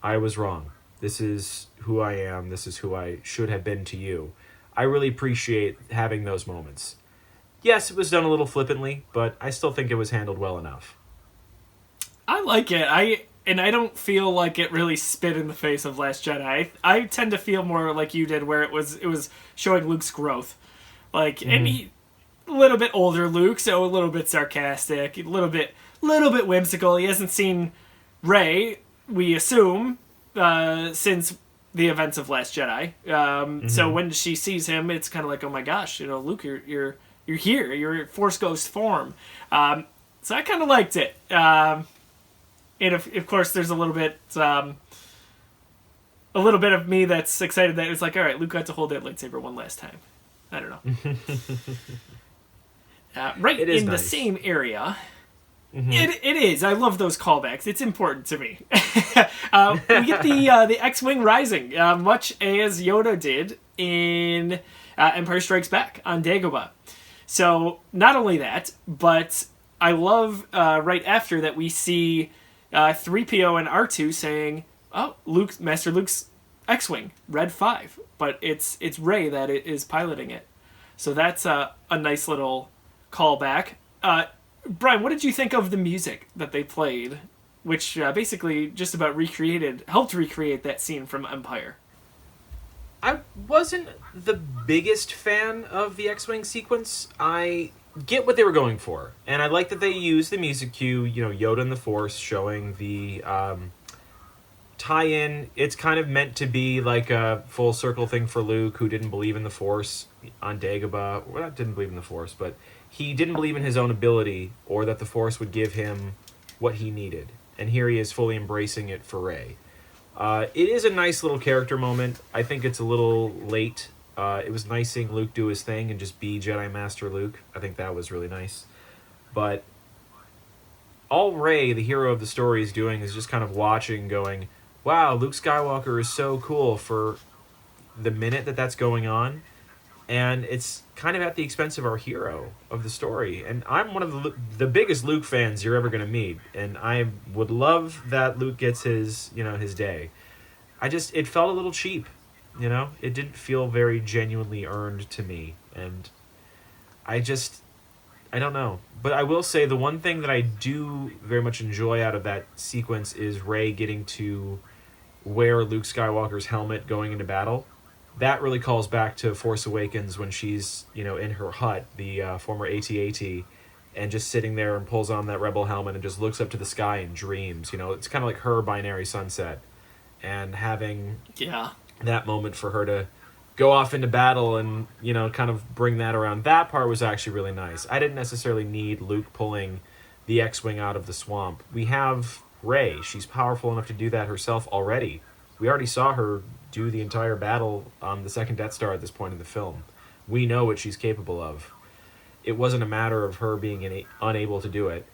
I was wrong. This is who I am. This is who I should have been to you. I really appreciate having those moments. Yes, it was done a little flippantly, but I still think it was handled well enough. I like it. I don't feel like it really spit in the face of Last Jedi. I tend to feel more like you did, where it was showing Luke's growth. Like, and he... a little bit older Luke, so a little bit sarcastic, a little bit whimsical. He hasn't seen Rey, we assume, since the events of Last Jedi. So when she sees him, it's kind of like, oh my gosh, Luke, you're here, you're Force Ghost form. So I kind of liked it. And of course, there's a little bit of me that's excited that it's like, all right, Luke got to hold that lightsaber one last time. I don't know. Right in the same area. It is. I love those callbacks. It's important to me. We get the X-Wing rising, much as Yoda did in Empire Strikes Back on Dagobah. So not only that, but I love right after that we see 3PO and R2 saying, "Oh, Master Luke's X-Wing, Red 5," but it's Rey that is piloting it. So that's a nice little callback. Brian, what did you think of the music that they played which basically just about helped recreate that scene from Empire. I wasn't the biggest fan of the X-Wing sequence. I get what they were going for, and I like that they used the music cue, Yoda and the Force, showing the tie-in. It's kind of meant to be like a full circle thing for Luke, who didn't believe in the Force on Dagobah. Well, not didn't believe in the Force, but he didn't believe in his own ability, or that the Force would give him what he needed. And here he is fully embracing it for Rey. It is a nice little character moment. I think it's a little late. It was nice seeing Luke do his thing and just be Jedi Master Luke. I think that was really nice. But all Rey, the hero of the story, is doing is just kind of watching, going, wow, Luke Skywalker is so cool for the minute that's going on. And it's kind of at the expense of our hero of the story. And I'm one of the biggest Luke fans you're ever going to meet. And I would love that Luke gets his day. It felt a little cheap, It didn't feel very genuinely earned to me. And I don't know. But I will say the one thing that I do very much enjoy out of that sequence is Rey getting to wear Luke Skywalker's helmet going into battle. That really calls back to Force Awakens when she's, in her hut, the former AT-AT, and just sitting there and pulls on that Rebel helmet and just looks up to the sky and dreams. It's kind of like her binary sunset. And having that moment for her to go off into battle and, kind of bring that around. That part was actually really nice. I didn't necessarily need Luke pulling the X-Wing out of the swamp. We have Rey. She's powerful enough to do that herself already. We already saw her do the entire battle on the second Death Star at this point in the film. We know what she's capable of. It wasn't a matter of her being unable to do it.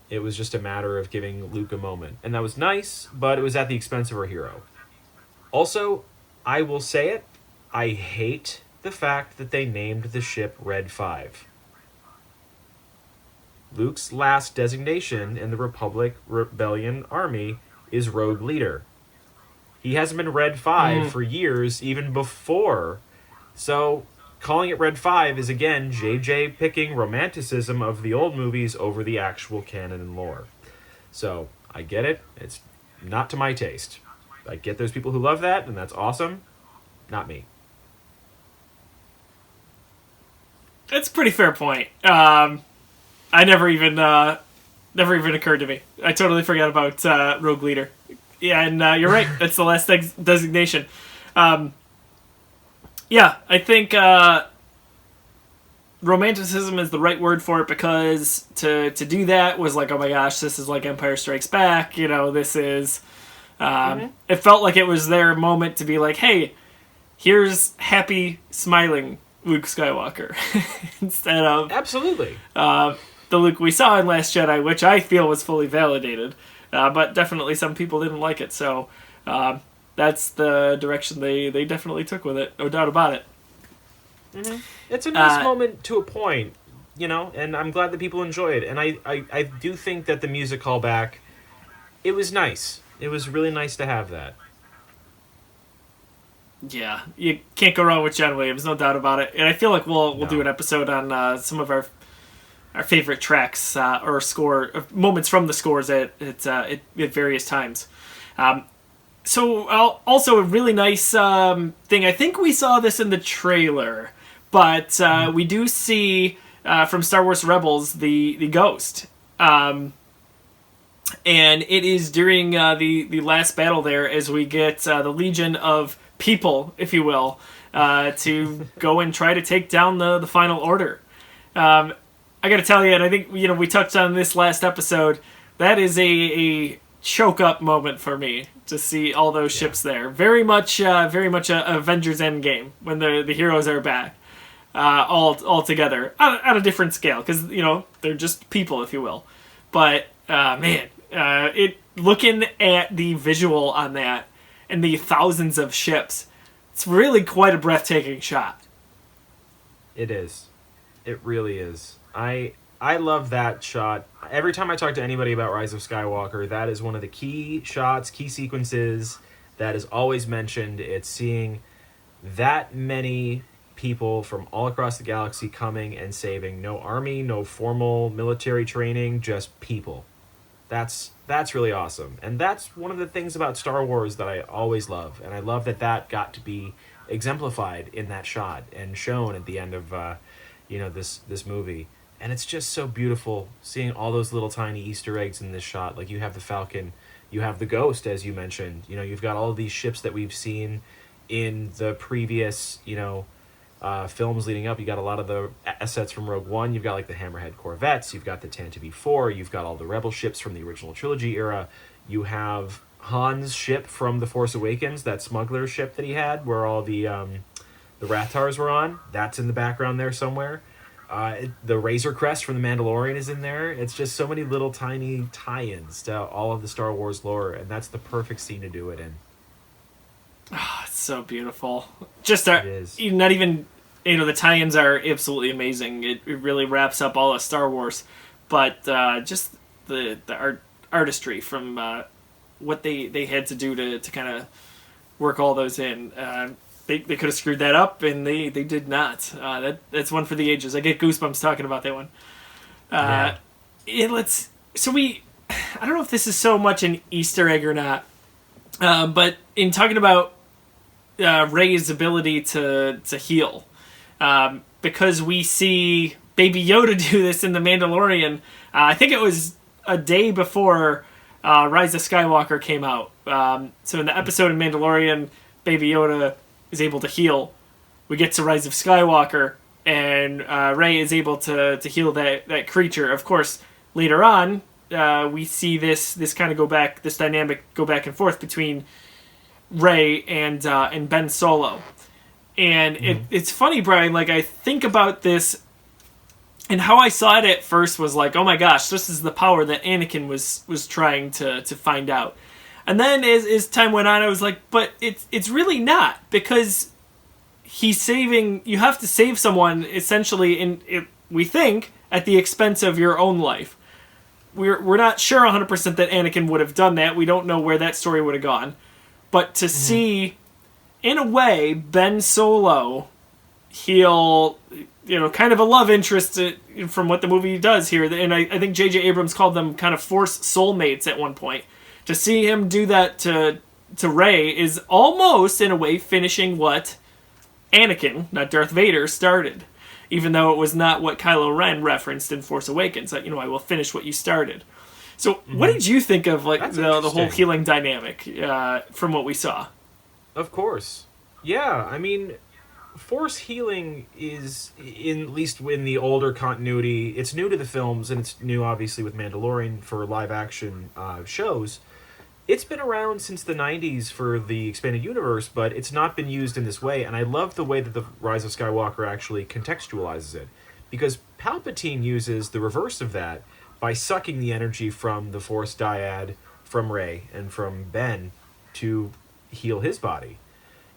It was just a matter of giving Luke a moment. And that was nice, but it was at the expense of our hero. Also, I will say it, I hate the fact that they named the ship Red 5. Luke's last designation in the Republic Rebellion Army is Rogue Leader. He hasn't been Red 5 for years, even before. So, calling it Red 5 is, again, JJ picking romanticism of the old movies over the actual canon and lore. So, I get it. It's not to my taste. I get there's people who love that, and that's awesome. Not me. That's a pretty fair point. I never even occurred to me. I totally forgot about Rogue Leader. Yeah, and you're right. That's the last designation. I think romanticism is the right word for it, because to do that was like, oh my gosh, this is like Empire Strikes Back. This is... It felt like it was their moment to be like, hey, here's happy, smiling Luke Skywalker. Instead of... Absolutely. The Luke we saw in Last Jedi, which I feel was fully validated. But definitely some people didn't like it, so that's the direction they definitely took with it, no doubt about it. Mm-hmm. It's a nice moment to a point, and I'm glad that people enjoy it. And I do think that the music callback, it was nice. It was really nice to have that. Yeah, you can't go wrong with John Williams, no doubt about it. And I feel like we'll do an episode on some of our favorite tracks or score moments from the scores at various times. So also a really nice thing. I think we saw this in the trailer, but we do see from Star Wars Rebels the Ghost, and it is during the last battle there, as we get the Legion of people, if you will, to go and try to take down the Final Order. I got to tell you, and I think we touched on this last episode, that is a choke up moment for me to see all those ships there. Very much a Avengers Endgame when the heroes are back, all together on a different scale, because they're just people, if you will. But looking at the visual on that and the thousands of ships, it's really quite a breathtaking shot. It is. It really is. I love that shot. Every time I talk to anybody about Rise of Skywalker, that is one of the key shots, key sequences that is always mentioned. It's seeing that many people from all across the galaxy coming and saving. No army, no formal military training, just people. That's really awesome. And that's one of the things about Star Wars that I always love. And I love that that got to be exemplified in that shot and shown at the end of this movie. And it's just so beautiful seeing all those little tiny Easter eggs in this shot. Like, you have the Falcon, you have the Ghost, as you mentioned. You know, you've got all of these ships that we've seen in the previous, films leading up. You got a lot of the assets from Rogue One. You've got like the Hammerhead Corvettes. You've got the Tantive 4. You've got all the Rebel ships from the original trilogy era. You have Han's ship from The Force Awakens, that smuggler ship that he had, where all the Rathars were on. That's in the background there somewhere. The Razor Crest from The Mandalorian is in there. It's just so many little tiny tie-ins to all of the Star Wars lore, and that's the perfect scene to do it in. Oh, it's so beautiful. Just it is. Not even, the tie-ins are absolutely amazing. It really wraps up all of Star Wars, but just the artistry from what they had to do to kind of work all those in. They could have screwed that up, and they did not. That's one for the ages. I get goosebumps talking about that one. I don't know if this is so much an Easter egg or not, but in talking about Rey's ability to heal, because we see Baby Yoda do this in The Mandalorian. I think it was a day before Rise of Skywalker came out. So in the episode of Mandalorian, Baby Yoda is able to heal. We get to Rise of Skywalker, and Rey is able to heal that creature. Of course, later on, we see this dynamic go back and forth between Rey and Ben Solo. And it's funny, Brian, like, I think about this, and how I saw it at first was like, oh my gosh, this is the power that Anakin was trying to find out. And then as time went on, I was like, but it's really not, because you have to save someone, essentially, we think, at the expense of your own life. We're not sure 100% that Anakin would have done that. We don't know where that story would have gone. But to see, in a way, Ben Solo heal, kind of a love interest from what the movie does here. And I think J.J. Abrams called them kind of Force soulmates at one point. To see him do that to Rey is almost, in a way, finishing what Anakin, not Darth Vader, started. Even though it was not what Kylo Ren referenced in Force Awakens. That, I will finish what you started. So what did you think of the whole healing dynamic from what we saw? Of course. Yeah, I mean, Force healing is, at least in the older continuity, it's new to the films, and it's new, obviously, with Mandalorian for live-action shows. It's been around since the 90s for the expanded universe, but it's not been used in this way, and I love the way that the Rise of Skywalker actually contextualizes it, because Palpatine uses the reverse of that by sucking the energy from the Force dyad, from Rey, and from Ben to heal his body.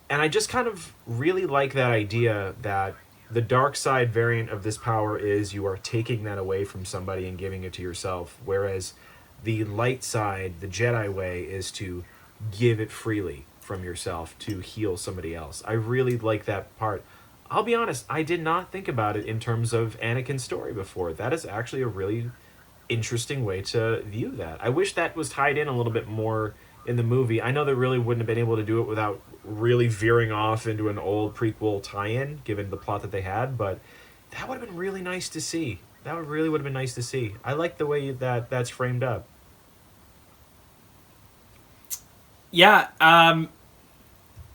And I just kind of really like that idea that the dark side variant of this power is you are taking that away from somebody and giving it to yourself, whereas the light side, the Jedi way, is to give it freely from yourself to heal somebody else. I really like that part. I'll be honest, I did not think about it in terms of Anakin's story before. That is actually a really interesting way to view that. I wish that was tied in a little bit more in the movie. I know they really wouldn't have been able to do it without really veering off into an old prequel tie-in, given the plot that they had, but that would have been really nice to see. That really would have been nice to see. I like the way that's framed up. Yeah,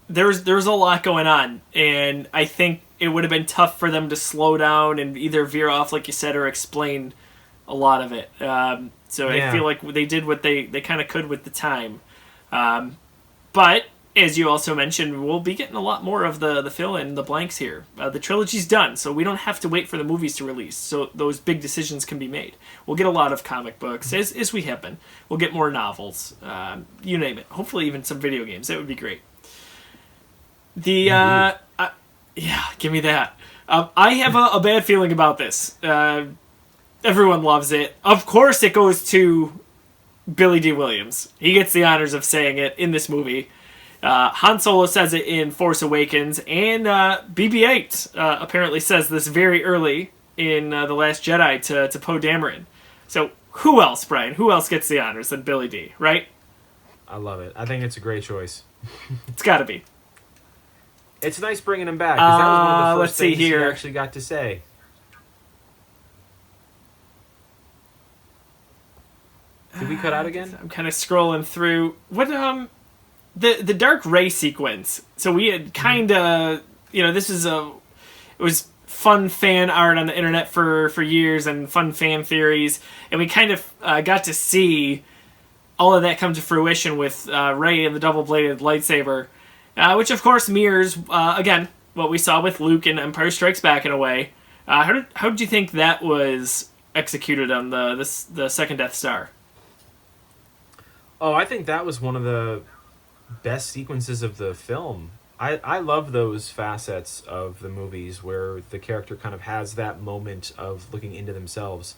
there's a lot going on, and I think it would have been tough for them to slow down and either veer off, like you said, or explain a lot of it. So I feel like they did what they kind of could with the time. But, as you also mentioned, we'll be getting a lot more of the fill-in, the blanks here. The trilogy's done, so we don't have to wait for the movies to release, so those big decisions can be made. We'll get a lot of comic books, as we have been. We'll get more novels, you name it. Hopefully even some video games. That would be great. Yeah, give me that. I have a bad feeling about this. Everyone loves it. Of course it goes to Billy D. Williams. He gets the honors of saying it in this movie. Han Solo says it in Force Awakens, and BB-8 apparently says this very early in The Last Jedi to Poe Dameron. So who else, Brian? Who else gets the honors than Billy D, right? I love it. I think it's a great choice. It's got to be. It's nice bringing him back, because that was one of the let's first see things he here. actually got to say. Did we cut out again? I'm kind of scrolling through. What, the Dark Ray sequence. So we had kind of, this is it was fun fan art on the internet for years and fun fan theories. And we kind of got to see all of that come to fruition with Rey and the double-bladed lightsaber, which of course mirrors, again, what we saw with Luke in Empire Strikes Back in a way. How did you think that was executed on the second Death Star? Oh, I think that was one of the best sequences of the film. I love those facets of the movies where the character kind of has that moment of looking into themselves.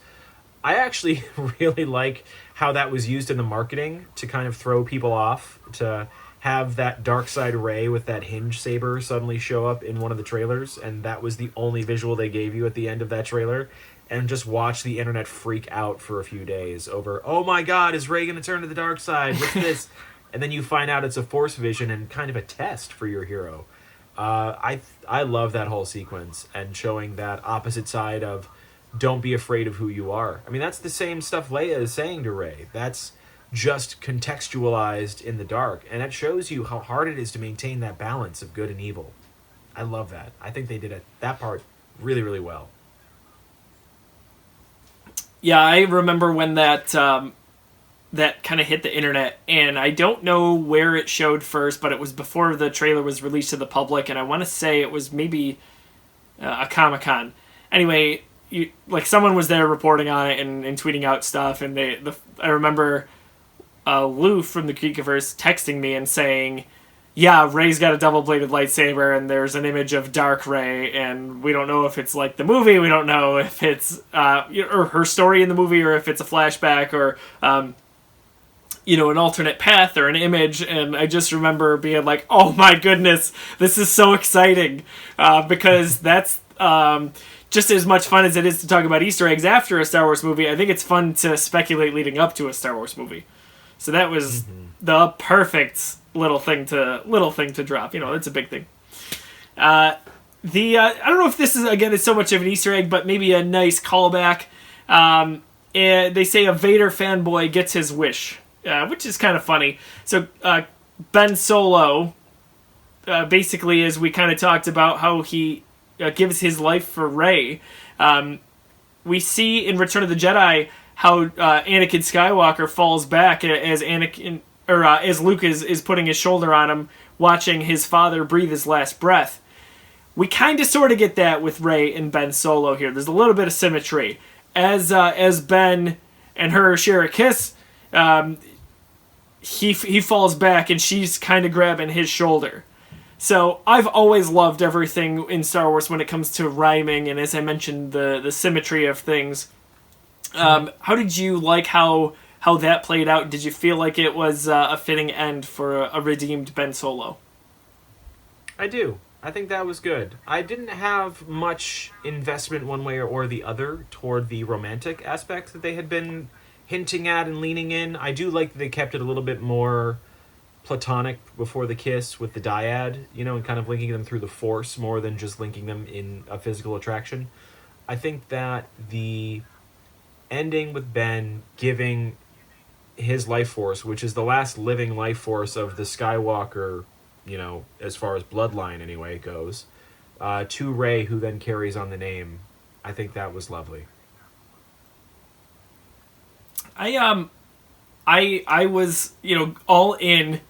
I actually really like how that was used in the marketing to kind of throw people off, to have that dark side Rey with that hinge saber suddenly show up in one of the trailers, and that was the only visual they gave you at the end of that trailer, and just watch the internet freak out for a few days over, oh my god, is Rey going to turn to the dark side? What's this? And then you find out it's a Force vision and kind of a test for your hero. I love that whole sequence and showing that opposite side of don't be afraid of who you are. I mean, that's the same stuff Leia is saying to Rey. That's just contextualized in the dark, and it shows you how hard it is to maintain that balance of good and evil. I love that. I think they did that part really, really well. Yeah, I remember when that kind of hit the internet, and I don't know where it showed first, but it was before the trailer was released to the public, and I want to say it was maybe a Comic-Con. Anyway, someone was there reporting on it and tweeting out stuff, and I remember Lou from the Geekiverse texting me and saying, yeah, Rey's got a double-bladed lightsaber, and there's an image of Dark Rey, and we don't know if it's like the movie, we don't know if it's or her story in the movie, or if it's a flashback, or an alternate path or an image. And I just remember being like, oh my goodness, this is so exciting, because that's just as much fun as it is to talk about Easter eggs after a Star Wars movie. I think it's fun to speculate leading up to a Star Wars movie. So that was the perfect little thing to drop. It's a big thing. I don't know if this is so much of an Easter egg, but maybe a nice callback. They say a Vader fanboy gets his wish, which is kind of funny. So Ben Solo, basically, as we kind of talked about how he gives his life for Rey, we see in Return of the Jedi how Anakin Skywalker falls back as as Luke is putting his shoulder on him, watching his father breathe his last breath. We kind of sort of get that with Rey and Ben Solo here. There's a little bit of symmetry. As Ben and her share a kiss, he falls back and she's kind of grabbing his shoulder. So I've always loved everything in Star Wars when it comes to rhyming, and as I mentioned, the symmetry of things. How did you like how that played out? Did you feel like it was a fitting end for a redeemed Ben Solo? I do. I think that was good. I didn't have much investment one way or the other toward the romantic aspect that they had been hinting at and leaning in. I do like that they kept it a little bit more platonic before the kiss with the dyad, and kind of linking them through the Force more than just linking them in a physical attraction. I think that the ending with Ben giving his life force, which is the last living life force of the Skywalker, as far as bloodline anyway goes, to Rey, who then carries on the name. I think that was lovely. I was, all in,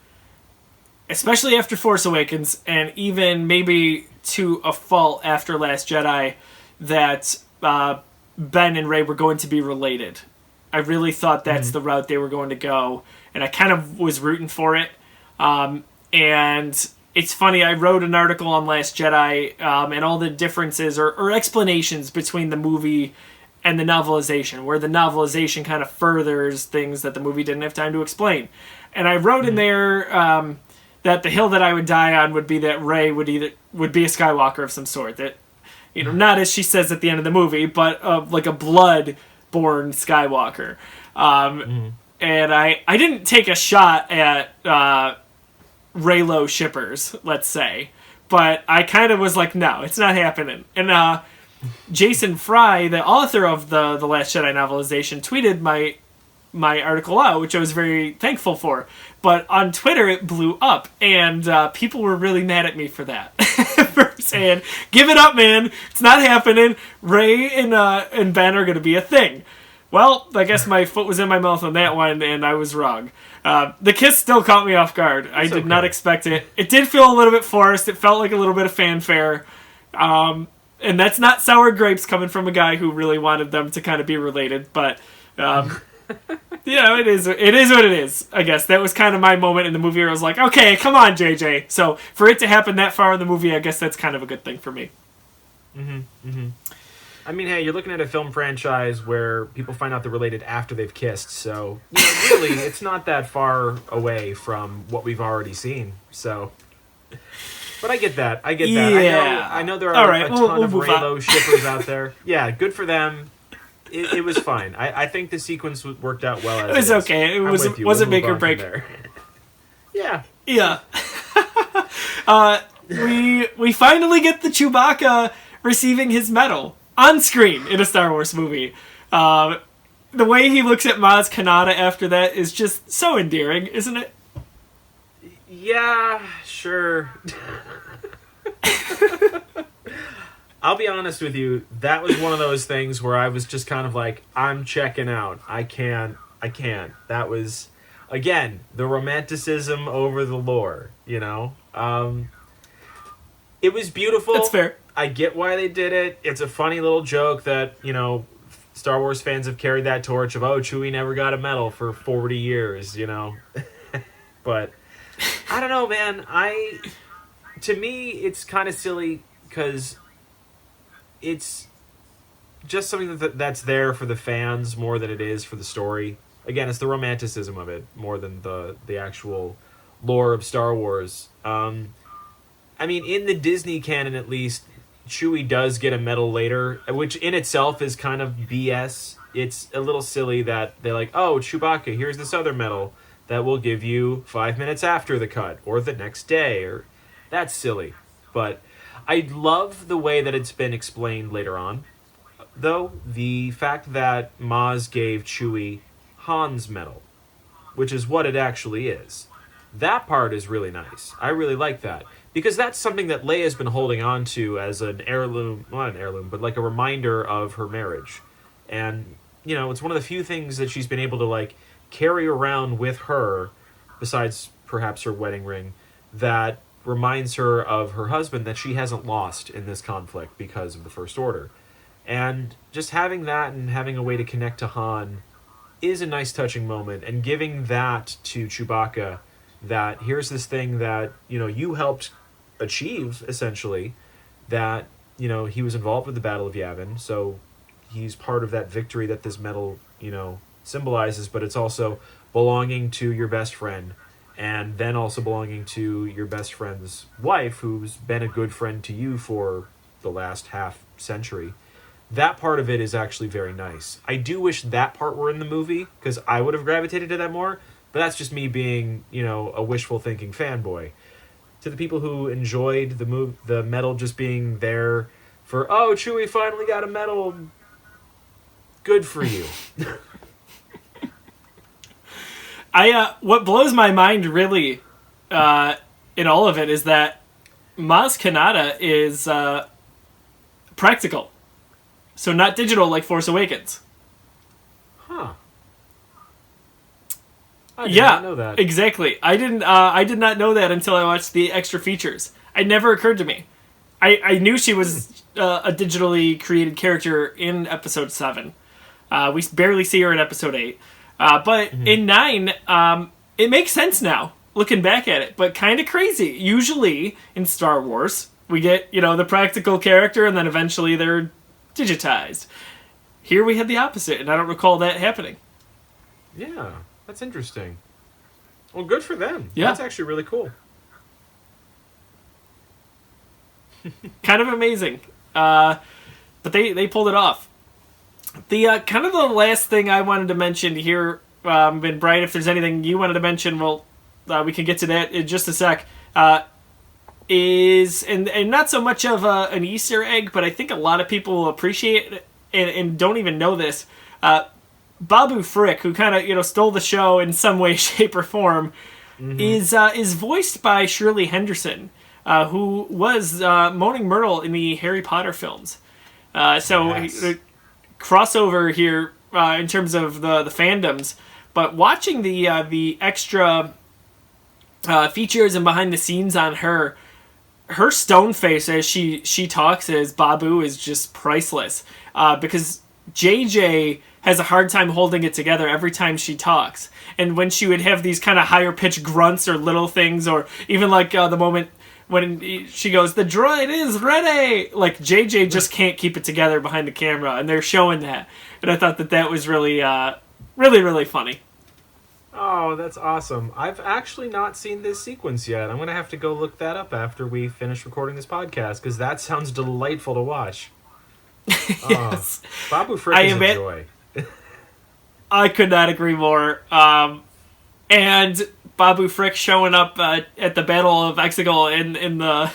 especially after Force Awakens, and even maybe to a fault after Last Jedi, that Ben and Rey were going to be related. I really thought that's the route they were going to go, and I kind of was rooting for it. And it's funny, I wrote an article on Last Jedi, and all the differences or explanations between the movie and the novelization, where the novelization kind of furthers things that the movie didn't have time to explain. And I wrote in there that the hill that I would die on would be that Rey would be a Skywalker of some sort. That, not as she says at the end of the movie, but like a blood born Skywalker. And I didn't take a shot at Reylo shippers, let's say. But I kind of was like, no, it's not happening. And Jason Fry, the author of the Last Jedi novelization, tweeted my article out, which I was very thankful for. But on Twitter, it blew up, and people were really mad at me for that. For saying, give it up, man. It's not happening. Rey and Ben are going to be a thing. Well, I guess my foot was in my mouth on that one, and I was wrong. The kiss still caught me off guard. I did not expect it. It did feel a little bit forced. It felt like a little bit of fanfare. And that's not sour grapes coming from a guy who really wanted them to kind of be related. But, it is what it is, I guess. That was kind of my moment in the movie where I was like, okay, come on, JJ. So for it to happen that far in the movie, I guess that's kind of a good thing for me. I mean, hey, you're looking at a film franchise where people find out they're related after they've kissed, so really, it's not that far away from what we've already seen. So, but I get that. Yeah. I know there are a ton of Reylo shippers out there. Yeah, good for them. It was fine. I think the sequence worked out well. It was okay. It wasn't make or break. Yeah. Yeah. We finally get the Chewbacca receiving his medal on screen in a Star Wars movie. The way he looks at Maz Kanata after that is just so endearing, isn't it? Yeah, sure. I'll be honest with you, that was one of those things where I was just kind of like, I'm checking out. I can't. That was, again, the romanticism over the lore, you know? It was beautiful. That's fair. I get why they did it. It's a funny little joke that, Star Wars fans have carried that torch of, Chewie never got a medal for 40 years, But, I don't know, man. To me, it's kind of silly because it's just something that's there for the fans more than it is for the story. Again, it's the romanticism of it more than the actual lore of Star Wars. I mean, in the Disney canon, at least, Chewie does get a medal later, which in itself is kind of BS. It's a little silly that they're like, Chewbacca, here's this other medal that will give you 5 minutes after the cut, or the next day, or that's silly. But I love the way that it's been explained later on, though, the fact that Maz gave Chewie Han's medal, which is what it actually is. That part is really nice. I really like that. Because that's something that Leia's been holding on to as an heirloom, not an heirloom, but like a reminder of her marriage. And, it's one of the few things that she's been able to, carry around with her, besides perhaps her wedding ring, that reminds her of her husband that she hasn't lost in this conflict because of the First Order. And just having that and having a way to connect to Han is a nice touching moment. And giving that to Chewbacca, that here's this thing that, you helped achieve, essentially, that, he was involved with the Battle of Yavin, so he's part of that victory that this medal, symbolizes, but it's also belonging to your best friend, and then also belonging to your best friend's wife, who's been a good friend to you for the last half century. That part of it is actually very nice. I do wish that part were in the movie, because I would have gravitated to that more, but that's just me being, a wishful thinking fanboy. To the people who enjoyed the medal just being there for, Chewie finally got a medal, good for you. What blows my mind really in all of it is that Maz Kanata is practical. So not digital like Force Awakens. Huh. I did not know that. Exactly. I did not know that until I watched the extra features. It never occurred to me. I knew she was a digitally created character in Episode 7. We barely see her in Episode 8. But in 9, it makes sense now, looking back at it. But kind of crazy. Usually, in Star Wars, we get, the practical character, and then eventually they're digitized. Here we had the opposite, and I don't recall that happening. Yeah. That's interesting. Well, good for them. Yeah. That's actually really cool. Kind of amazing. But they pulled it off. The kind of the last thing I wanted to mention here, and Brian, if there's anything you wanted to mention, well, we can get to that in just a sec. Is and not so much of an Easter egg, but I think a lot of people will appreciate it and don't even know this. Babu Frick, who kind of stole the show in some way, shape, or form, is voiced by Shirley Henderson, who was Moaning Myrtle in the Harry Potter films. Yes. Crossover here in terms of the fandoms, but watching the extra features and behind the scenes on her stone face as she talks as Babu is just priceless, because JJ has a hard time holding it together every time she talks, and when she would have these kind of higher pitched grunts or little things, or even like the moment when she goes, "The droid is ready!" Like, JJ just can't keep it together behind the camera, and they're showing that. And I thought that was really, really, really funny. Oh, that's awesome. I've actually not seen this sequence yet. I'm going to have to go look that up after we finish recording this podcast, because that sounds delightful to watch. Yes. Babu Frick is a joy. I could not agree more. And Babu Frick showing up at the Battle of Exegol in the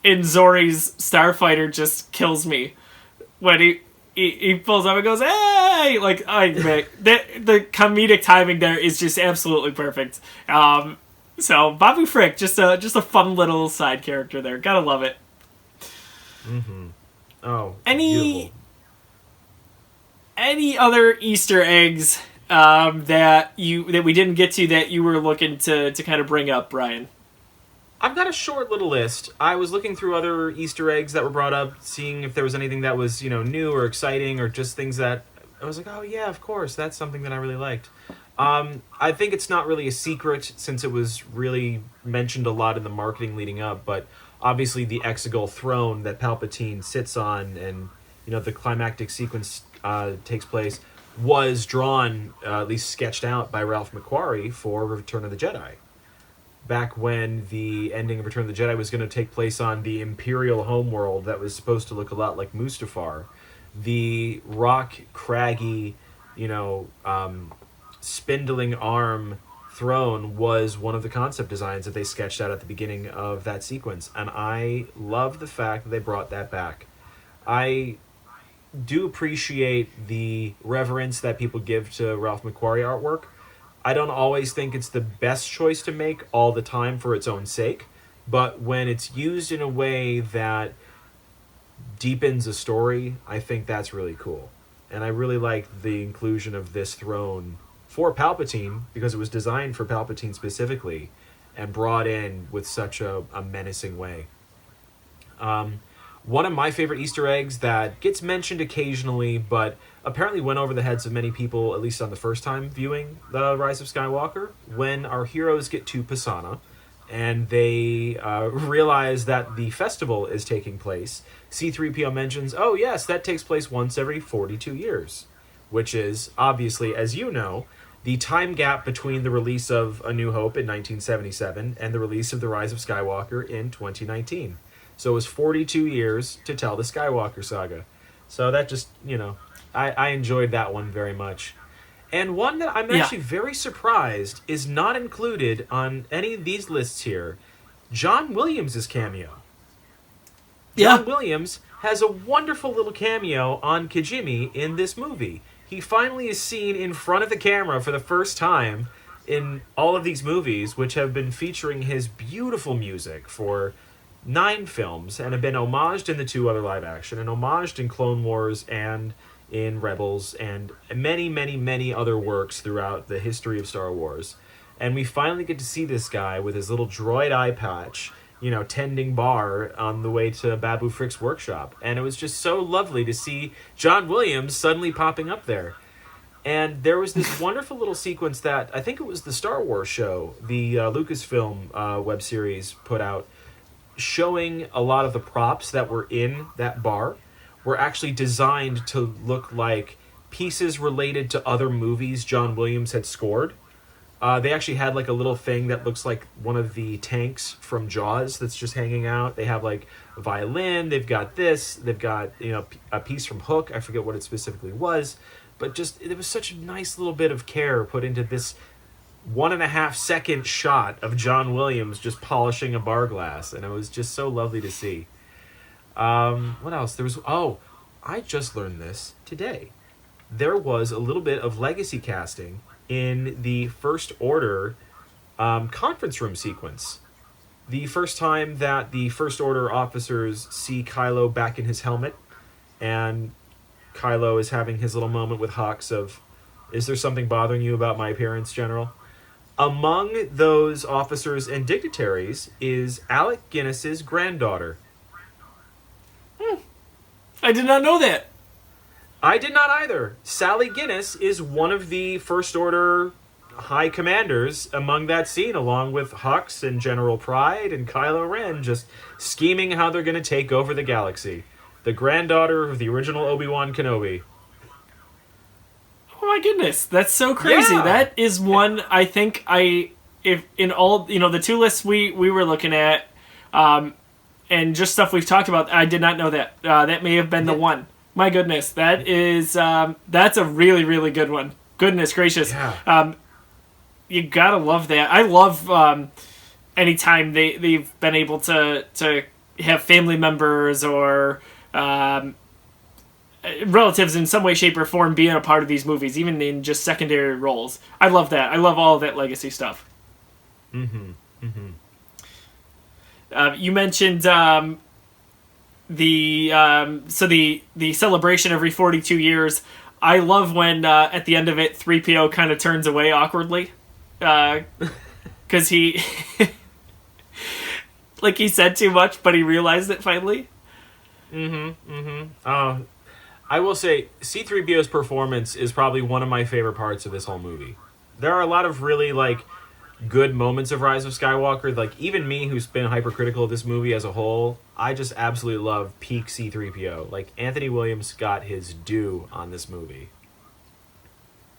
in Zori's Starfighter just kills me when he pulls up and goes, "Hey!" Like, the comedic timing there is just absolutely perfect. So Babu Frick, just a fun little side character there. Gotta love it. Mm-hmm. Oh, beautiful. Any other Easter eggs that we didn't get to that you were looking to kind of bring up, Brian? I've got a short little list. I was looking through other Easter eggs that were brought up, seeing if there was anything that was, new or exciting, or just things that I was like, oh yeah, of course, that's something that I really liked. I think it's not really a secret, since it was really mentioned a lot in the marketing leading up, but obviously the Exegol throne that Palpatine sits on, and the climactic sequence takes place, was drawn, at least sketched out, by Ralph McQuarrie for Return of the Jedi. Back when the ending of Return of the Jedi was going to take place on the Imperial homeworld that was supposed to look a lot like Mustafar, the rock, craggy, spindling arm throne was one of the concept designs that they sketched out at the beginning of that sequence, and I love the fact that they brought that back. I do appreciate the reverence that people give to Ralph McQuarrie artwork. I don't always think it's the best choice to make all the time for its own sake, but when it's used in a way that deepens a story, I think that's really cool. And I really like the inclusion of this throne for Palpatine, because it was designed for Palpatine specifically and brought in with such a menacing way. One of my favorite Easter eggs that gets mentioned occasionally, but apparently went over the heads of many people, at least on the first time viewing The Rise of Skywalker, when our heroes get to Pisana and they realize that the festival is taking place. C-3PO mentions, oh yes, that takes place once every 42 years, which is, obviously, as you know, the time gap between the release of A New Hope in 1977 and the release of The Rise of Skywalker in 2019. So it was 42 years to tell the Skywalker saga. So that just, I enjoyed that one very much. And one that I'm actually very surprised is not included on any of these lists here, John Williams' cameo. John Williams has a wonderful little cameo on Kijimi in this movie. He finally is seen in front of the camera for the first time in all of these movies, which have been featuring his beautiful music for 9 films and have been homaged in the 2 other live action and homaged in Clone Wars and in Rebels and many, many, many other works throughout the history of Star Wars. And we finally get to see this guy with his little droid eye patch, tending bar on the way to Babu Frick's workshop. And it was just so lovely to see John Williams suddenly popping up there. And there was this wonderful little sequence that I think it was the Star Wars show, the Lucasfilm web series put out, showing a lot of the props that were in that bar were actually designed to look like pieces related to other movies John Williams had scored. They actually had like a little thing that looks like one of the tanks from Jaws that's just hanging out. They have like a violin. They've got this. They've got, you know, a piece from Hook. I forget what it specifically was, but just it was such a nice little bit of care put into this 1.5 second shot of John Williams just polishing a bar glass, and it was just so lovely to see. What else? There was I just learned this today. There was a little bit of legacy casting in the First Order conference room sequence. The first time that the First Order officers see Kylo back in his helmet, and Kylo is having his little moment with Hux of, "Is there something bothering you about my appearance, General?" Among those officers and dignitaries is Alec Guinness's granddaughter. I did not know that. I did not either. Sally Guinness is one of the First Order high commanders among that scene, along with Hux and General Pride and Kylo Ren, just scheming how they're going to take over the galaxy. The granddaughter of the original Obi-Wan Kenobi. Oh my goodness, that's so crazy. Yeah. That is one I think if in all, you know, the two lists we were looking at, and just stuff we've talked about, I did not know that. That may have been the one. My goodness, that is that's a really, really good one. Goodness gracious. Yeah. You gotta love that. I love anytime they've been able to have family members or relatives in some way, shape, or form being a part of these movies, even in just secondary roles. I love that. I love all of that legacy stuff. Mm-hmm. Mm-hmm. You mentioned the celebration every 42 years. I love when at the end of it, 3PO kind of turns away awkwardly, because he like he said too much, but he realized it finally. Mm-hmm. Mm-hmm. I will say C-3PO's performance is probably one of my favorite parts of this whole movie. There are a lot of really like good moments of Rise of Skywalker. Like, even me, who's been hypercritical of this movie as a whole, I just absolutely love peak C-3PO. Like, Anthony Williams got his due on this movie.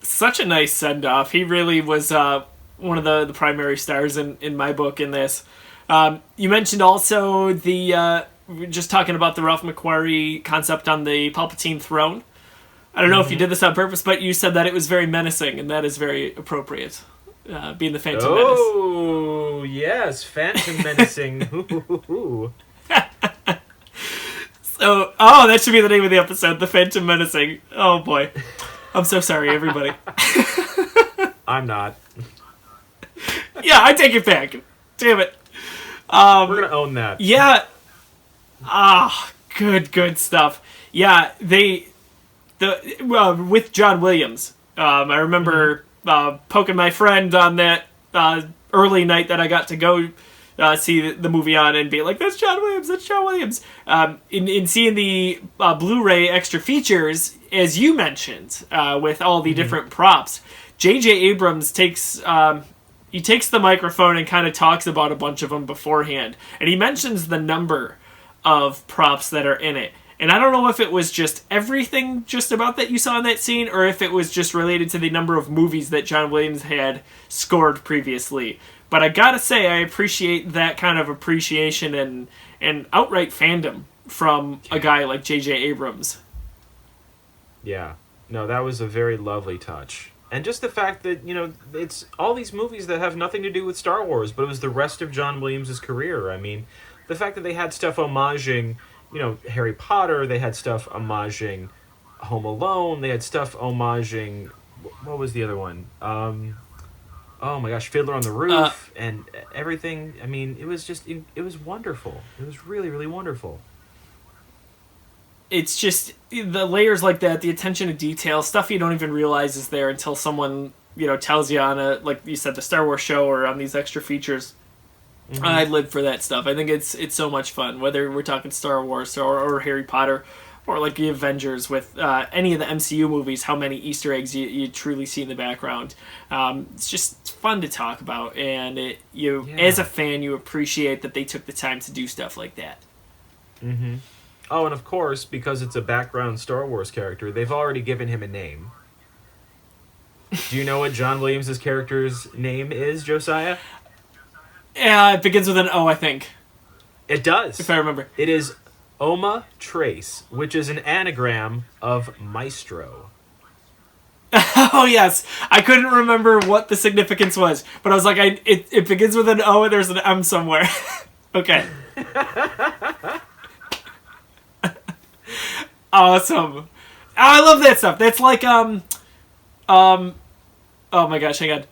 Such a nice send-off. He really was one of the primary stars in my book in this. You mentioned also the just talking about the Ralph McQuarrie concept on the Palpatine throne. I don't know if you did this on purpose, but you said that it was very menacing, and that is very appropriate. Being the Phantom Menace. Oh, yes, Phantom Menacing. So, that should be the name of the episode, The Phantom Menacing. Oh, boy. I'm so sorry, everybody. I'm not. Yeah, I take it back. Damn it. We're going to own that. Yeah. Good stuff. Yeah, with John Williams, I remember poking my friend on that early night that I got to go see the movie on and be like, that's John Williams. In seeing the Blu-ray extra features, as you mentioned, with all the different props, J.J. Abrams takes the microphone and kind of talks about a bunch of them beforehand, and he mentions the number of props that are in it. And I don't know if it was just everything just about that you saw in that scene, or if it was just related to the number of movies that John Williams had scored previously. But I gotta say, I appreciate that kind of appreciation and outright fandom from a guy like J.J. Abrams. Yeah. No, that was a very lovely touch. And just the fact that, you know, it's all these movies that have nothing to do with Star Wars, but it was the rest of John Williams' career. I mean, the fact that they had stuff homaging, you know, Harry Potter, they had stuff homaging Home Alone, they had stuff homaging, what was the other one? Oh my gosh, Fiddler on the Roof, and everything. I mean, it was just, it was wonderful. It was really, really wonderful. It's just the layers like that, the attention to detail, stuff you don't even realize is there until someone, you know, tells you on a, like you said, the Star Wars show or on these extra features. Mm-hmm. I live for that stuff. I think it's so much fun, whether we're talking Star Wars or Harry Potter or like the Avengers with any of the MCU movies, how many Easter eggs you truly see in the background. It's just fun to talk about, and as a fan, you appreciate that they took the time to do stuff like that. Mm-hmm. Oh, and of course, because it's a background Star Wars character, they've already given him a name. Do you know what John Williams' character's name is, Josiah? Yeah, it begins with an O, I think. It does. If I remember. It is Oma Trace, which is an anagram of Maestro. Oh, yes. I couldn't remember what the significance was, but I was like, it begins with an O and there's an M somewhere. Okay. Awesome. Oh, I love that stuff. That's like, oh my gosh, hang on.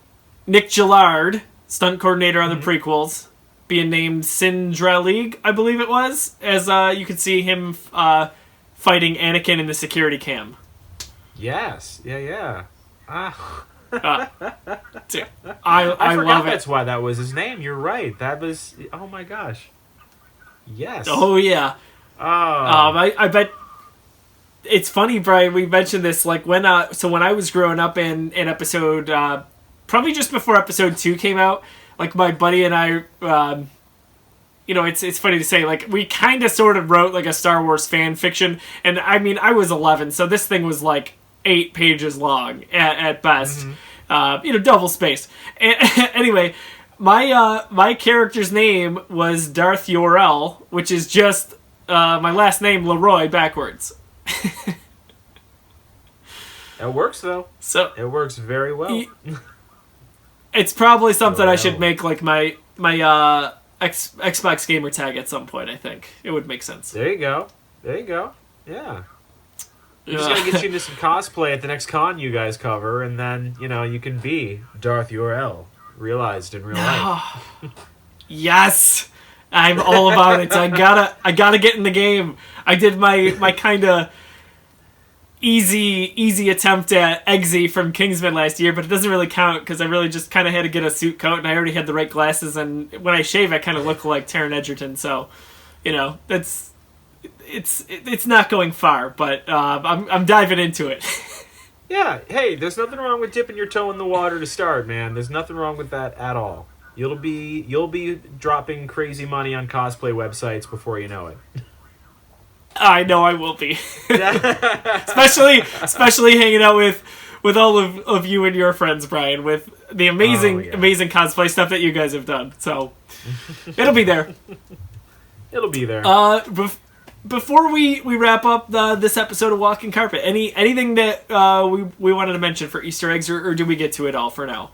Nick Gillard, stunt coordinator on the prequels, being named Sindralig, I believe it was, as you could see him fighting Anakin in the security cam. Yes. Yeah. Ah. Dude, I forgot love it. That's why that was his name. You're right. That was... Oh, my gosh. Yes. Oh, yeah. Oh. I bet... It's funny, Brian, we mentioned this, like, when I was growing up in episode... probably just before episode 2 came out, like, my buddy and I... it's funny to say, like, we kind of sort of wrote, like, a Star Wars fan fiction, and, I mean, I was 11, so this thing was, like, 8 pages long at best. Double space. Anyway, my character's name was Darth Yorel, which is just my last name, Leroy, backwards. It works, though. So it works very well. It's probably something I should make, like, my Xbox gamer tag at some point, I think. It would make sense. There you go. Yeah. I'm just going to get you into some cosplay at the next con you guys cover, and then, you can be Darth Yorel, realized in real life. Yes! I'm all about it. I gotta get in the game. I did my kind of easy attempt at Eggsy from Kingsman last year, but it doesn't really count because I really just kind of had to get a suit coat, and I already had the right glasses, and when I shave, I kind of look like Taron Egerton, so, it's not going far, but I'm diving into it. Yeah, hey, there's nothing wrong with dipping your toe in the water to start, man. There's nothing wrong with that at all. You'll be dropping crazy money on cosplay websites before you know it. I know I will be. especially hanging out with all of you and your friends, Brian, with the amazing cosplay stuff that you guys have done. So it'll be there. It'll be there. Before we wrap up this episode of Walking Carpet, anything that we wanted to mention for Easter eggs, or do we get to it all for now?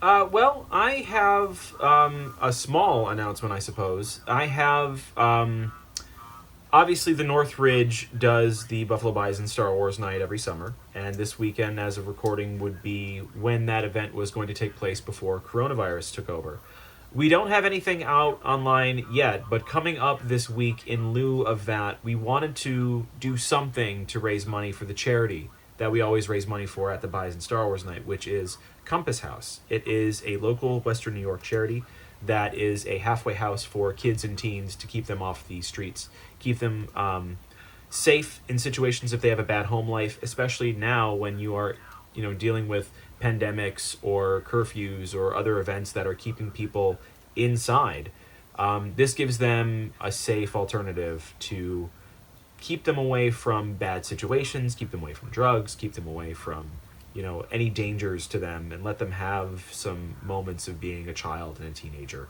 Well, I have a small announcement, I suppose. I have, obviously the Northridge does the Buffalo Bison Star Wars Night every summer, and this weekend, as of recording, would be when that event was going to take place before coronavirus took over. We don't have anything out online yet, but coming up this week in lieu of that, we wanted to do something to raise money for the charity that we always raise money for at the Bison Star Wars Night, which is Compass House. It is a local Western New York charity that is a halfway house for kids and teens to keep them off the streets, keep them safe in situations if they have a bad home life, especially now when you are, dealing with pandemics or curfews or other events that are keeping people inside. This gives them a safe alternative to keep them away from bad situations, keep them away from drugs, keep them away from, any dangers to them, and let them have some moments of being a child and a teenager.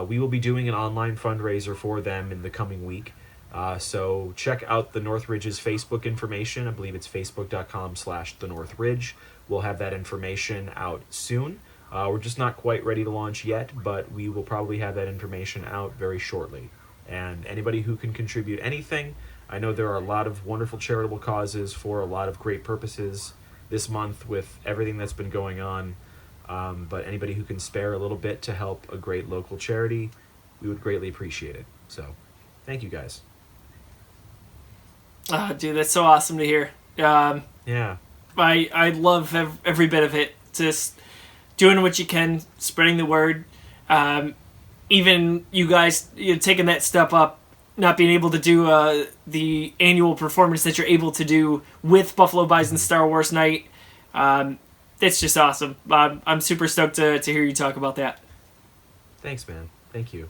We will be doing an online fundraiser for them in the coming week. So check out the Northridge's Facebook information. I believe it's facebook.com/thenorthridge. We'll have that information out soon. We're just not quite ready to launch yet, but we will probably have that information out very shortly. And anybody who can contribute anything, I know there are a lot of wonderful charitable causes for a lot of great purposes this month with everything that's been going on. But anybody who can spare a little bit to help a great local charity, we would greatly appreciate it. So, thank you guys. Oh, dude, that's so awesome to hear. Yeah. I love every bit of it. Just doing what you can, spreading the word. Even you guys taking that step up, not being able to do the annual performance that you're able to do with Buffalo Bison Star Wars Night. It's just awesome. I'm super stoked to hear you talk about that. Thanks, man. Thank you.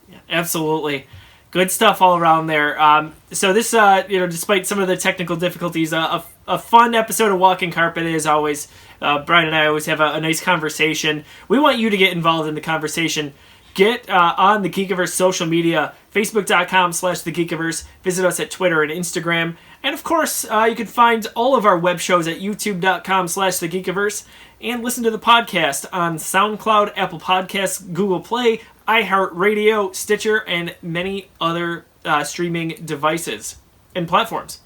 Yeah, absolutely. Good stuff all around there. So this, despite some of the technical difficulties, a fun episode of Walking Carpet as always. Brian and I always have a nice conversation. We want you to get involved in the conversation. Get on the Geekiverse social media, facebook.com/the Geekiverse. Visit us at Twitter and Instagram. And of course, you can find all of our web shows at youtube.com/the Geekiverse. And listen to the podcast on SoundCloud, Apple Podcasts, Google Play, iHeartRadio, Stitcher, and many other streaming devices and platforms.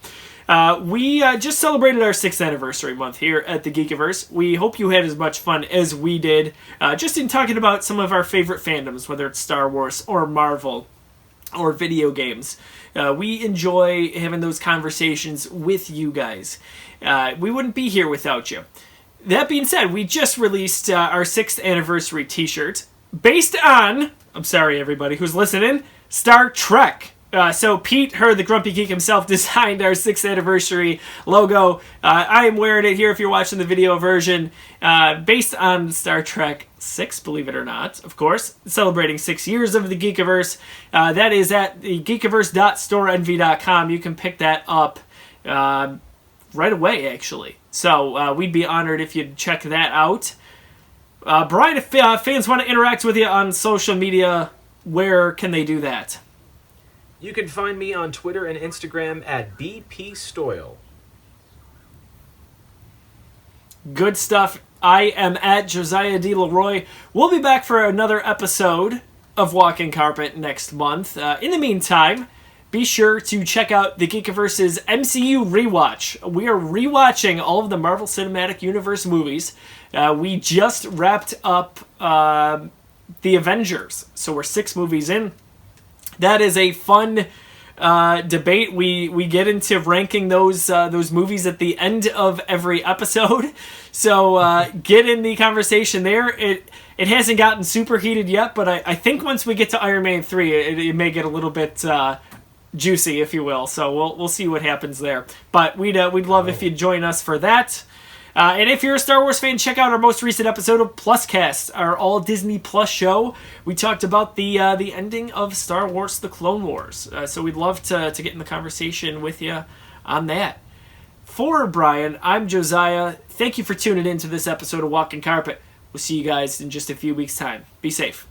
We just celebrated our 6th anniversary month here at the Geekiverse. We hope you had as much fun as we did, just in talking about some of our favorite fandoms, whether it's Star Wars or Marvel or video games. We enjoy having those conversations with you guys. We wouldn't be here without you. That being said, we just released our 6th anniversary t-shirt based on, I'm sorry everybody who's listening, Star Trek. So Pete, the Grumpy Geek himself, designed our 6th anniversary logo. I am wearing it here if you're watching the video version, based on Star Trek 6, believe it or not, of course, celebrating 6 years of the Geekiverse. That is at the geekiverse.storeenvy.com. You can pick that up right away, actually. So we'd be honored if you'd check that out. Brian, if fans want to interact with you on social media, where can they do that? You can find me on Twitter and Instagram at bpstoyle. Good stuff. I am at Josiah D. Leroy. We'll be back for another episode of Walking Carpet next month. In the meantime, be sure to check out the Geekiverse's MCU rewatch. We are rewatching all of the Marvel Cinematic Universe movies. We just wrapped up The Avengers, so we're 6 movies in. That is a fun debate. We get into ranking those movies at the end of every episode. So get in the conversation there. It hasn't gotten super heated yet, but I think once we get to Iron Man 3, it may get a little bit juicy, if you will. So we'll see what happens there. But we'd love if you'd join us for that. And if you're a Star Wars fan, check out our most recent episode of Pluscast, our all Disney Plus show. We talked about the ending of Star Wars: The Clone Wars. So we'd love to get in the conversation with you on that. For Brian, I'm Josiah. Thank you for tuning in to this episode of Walking Carpet. We'll see you guys in just a few weeks' time. Be safe.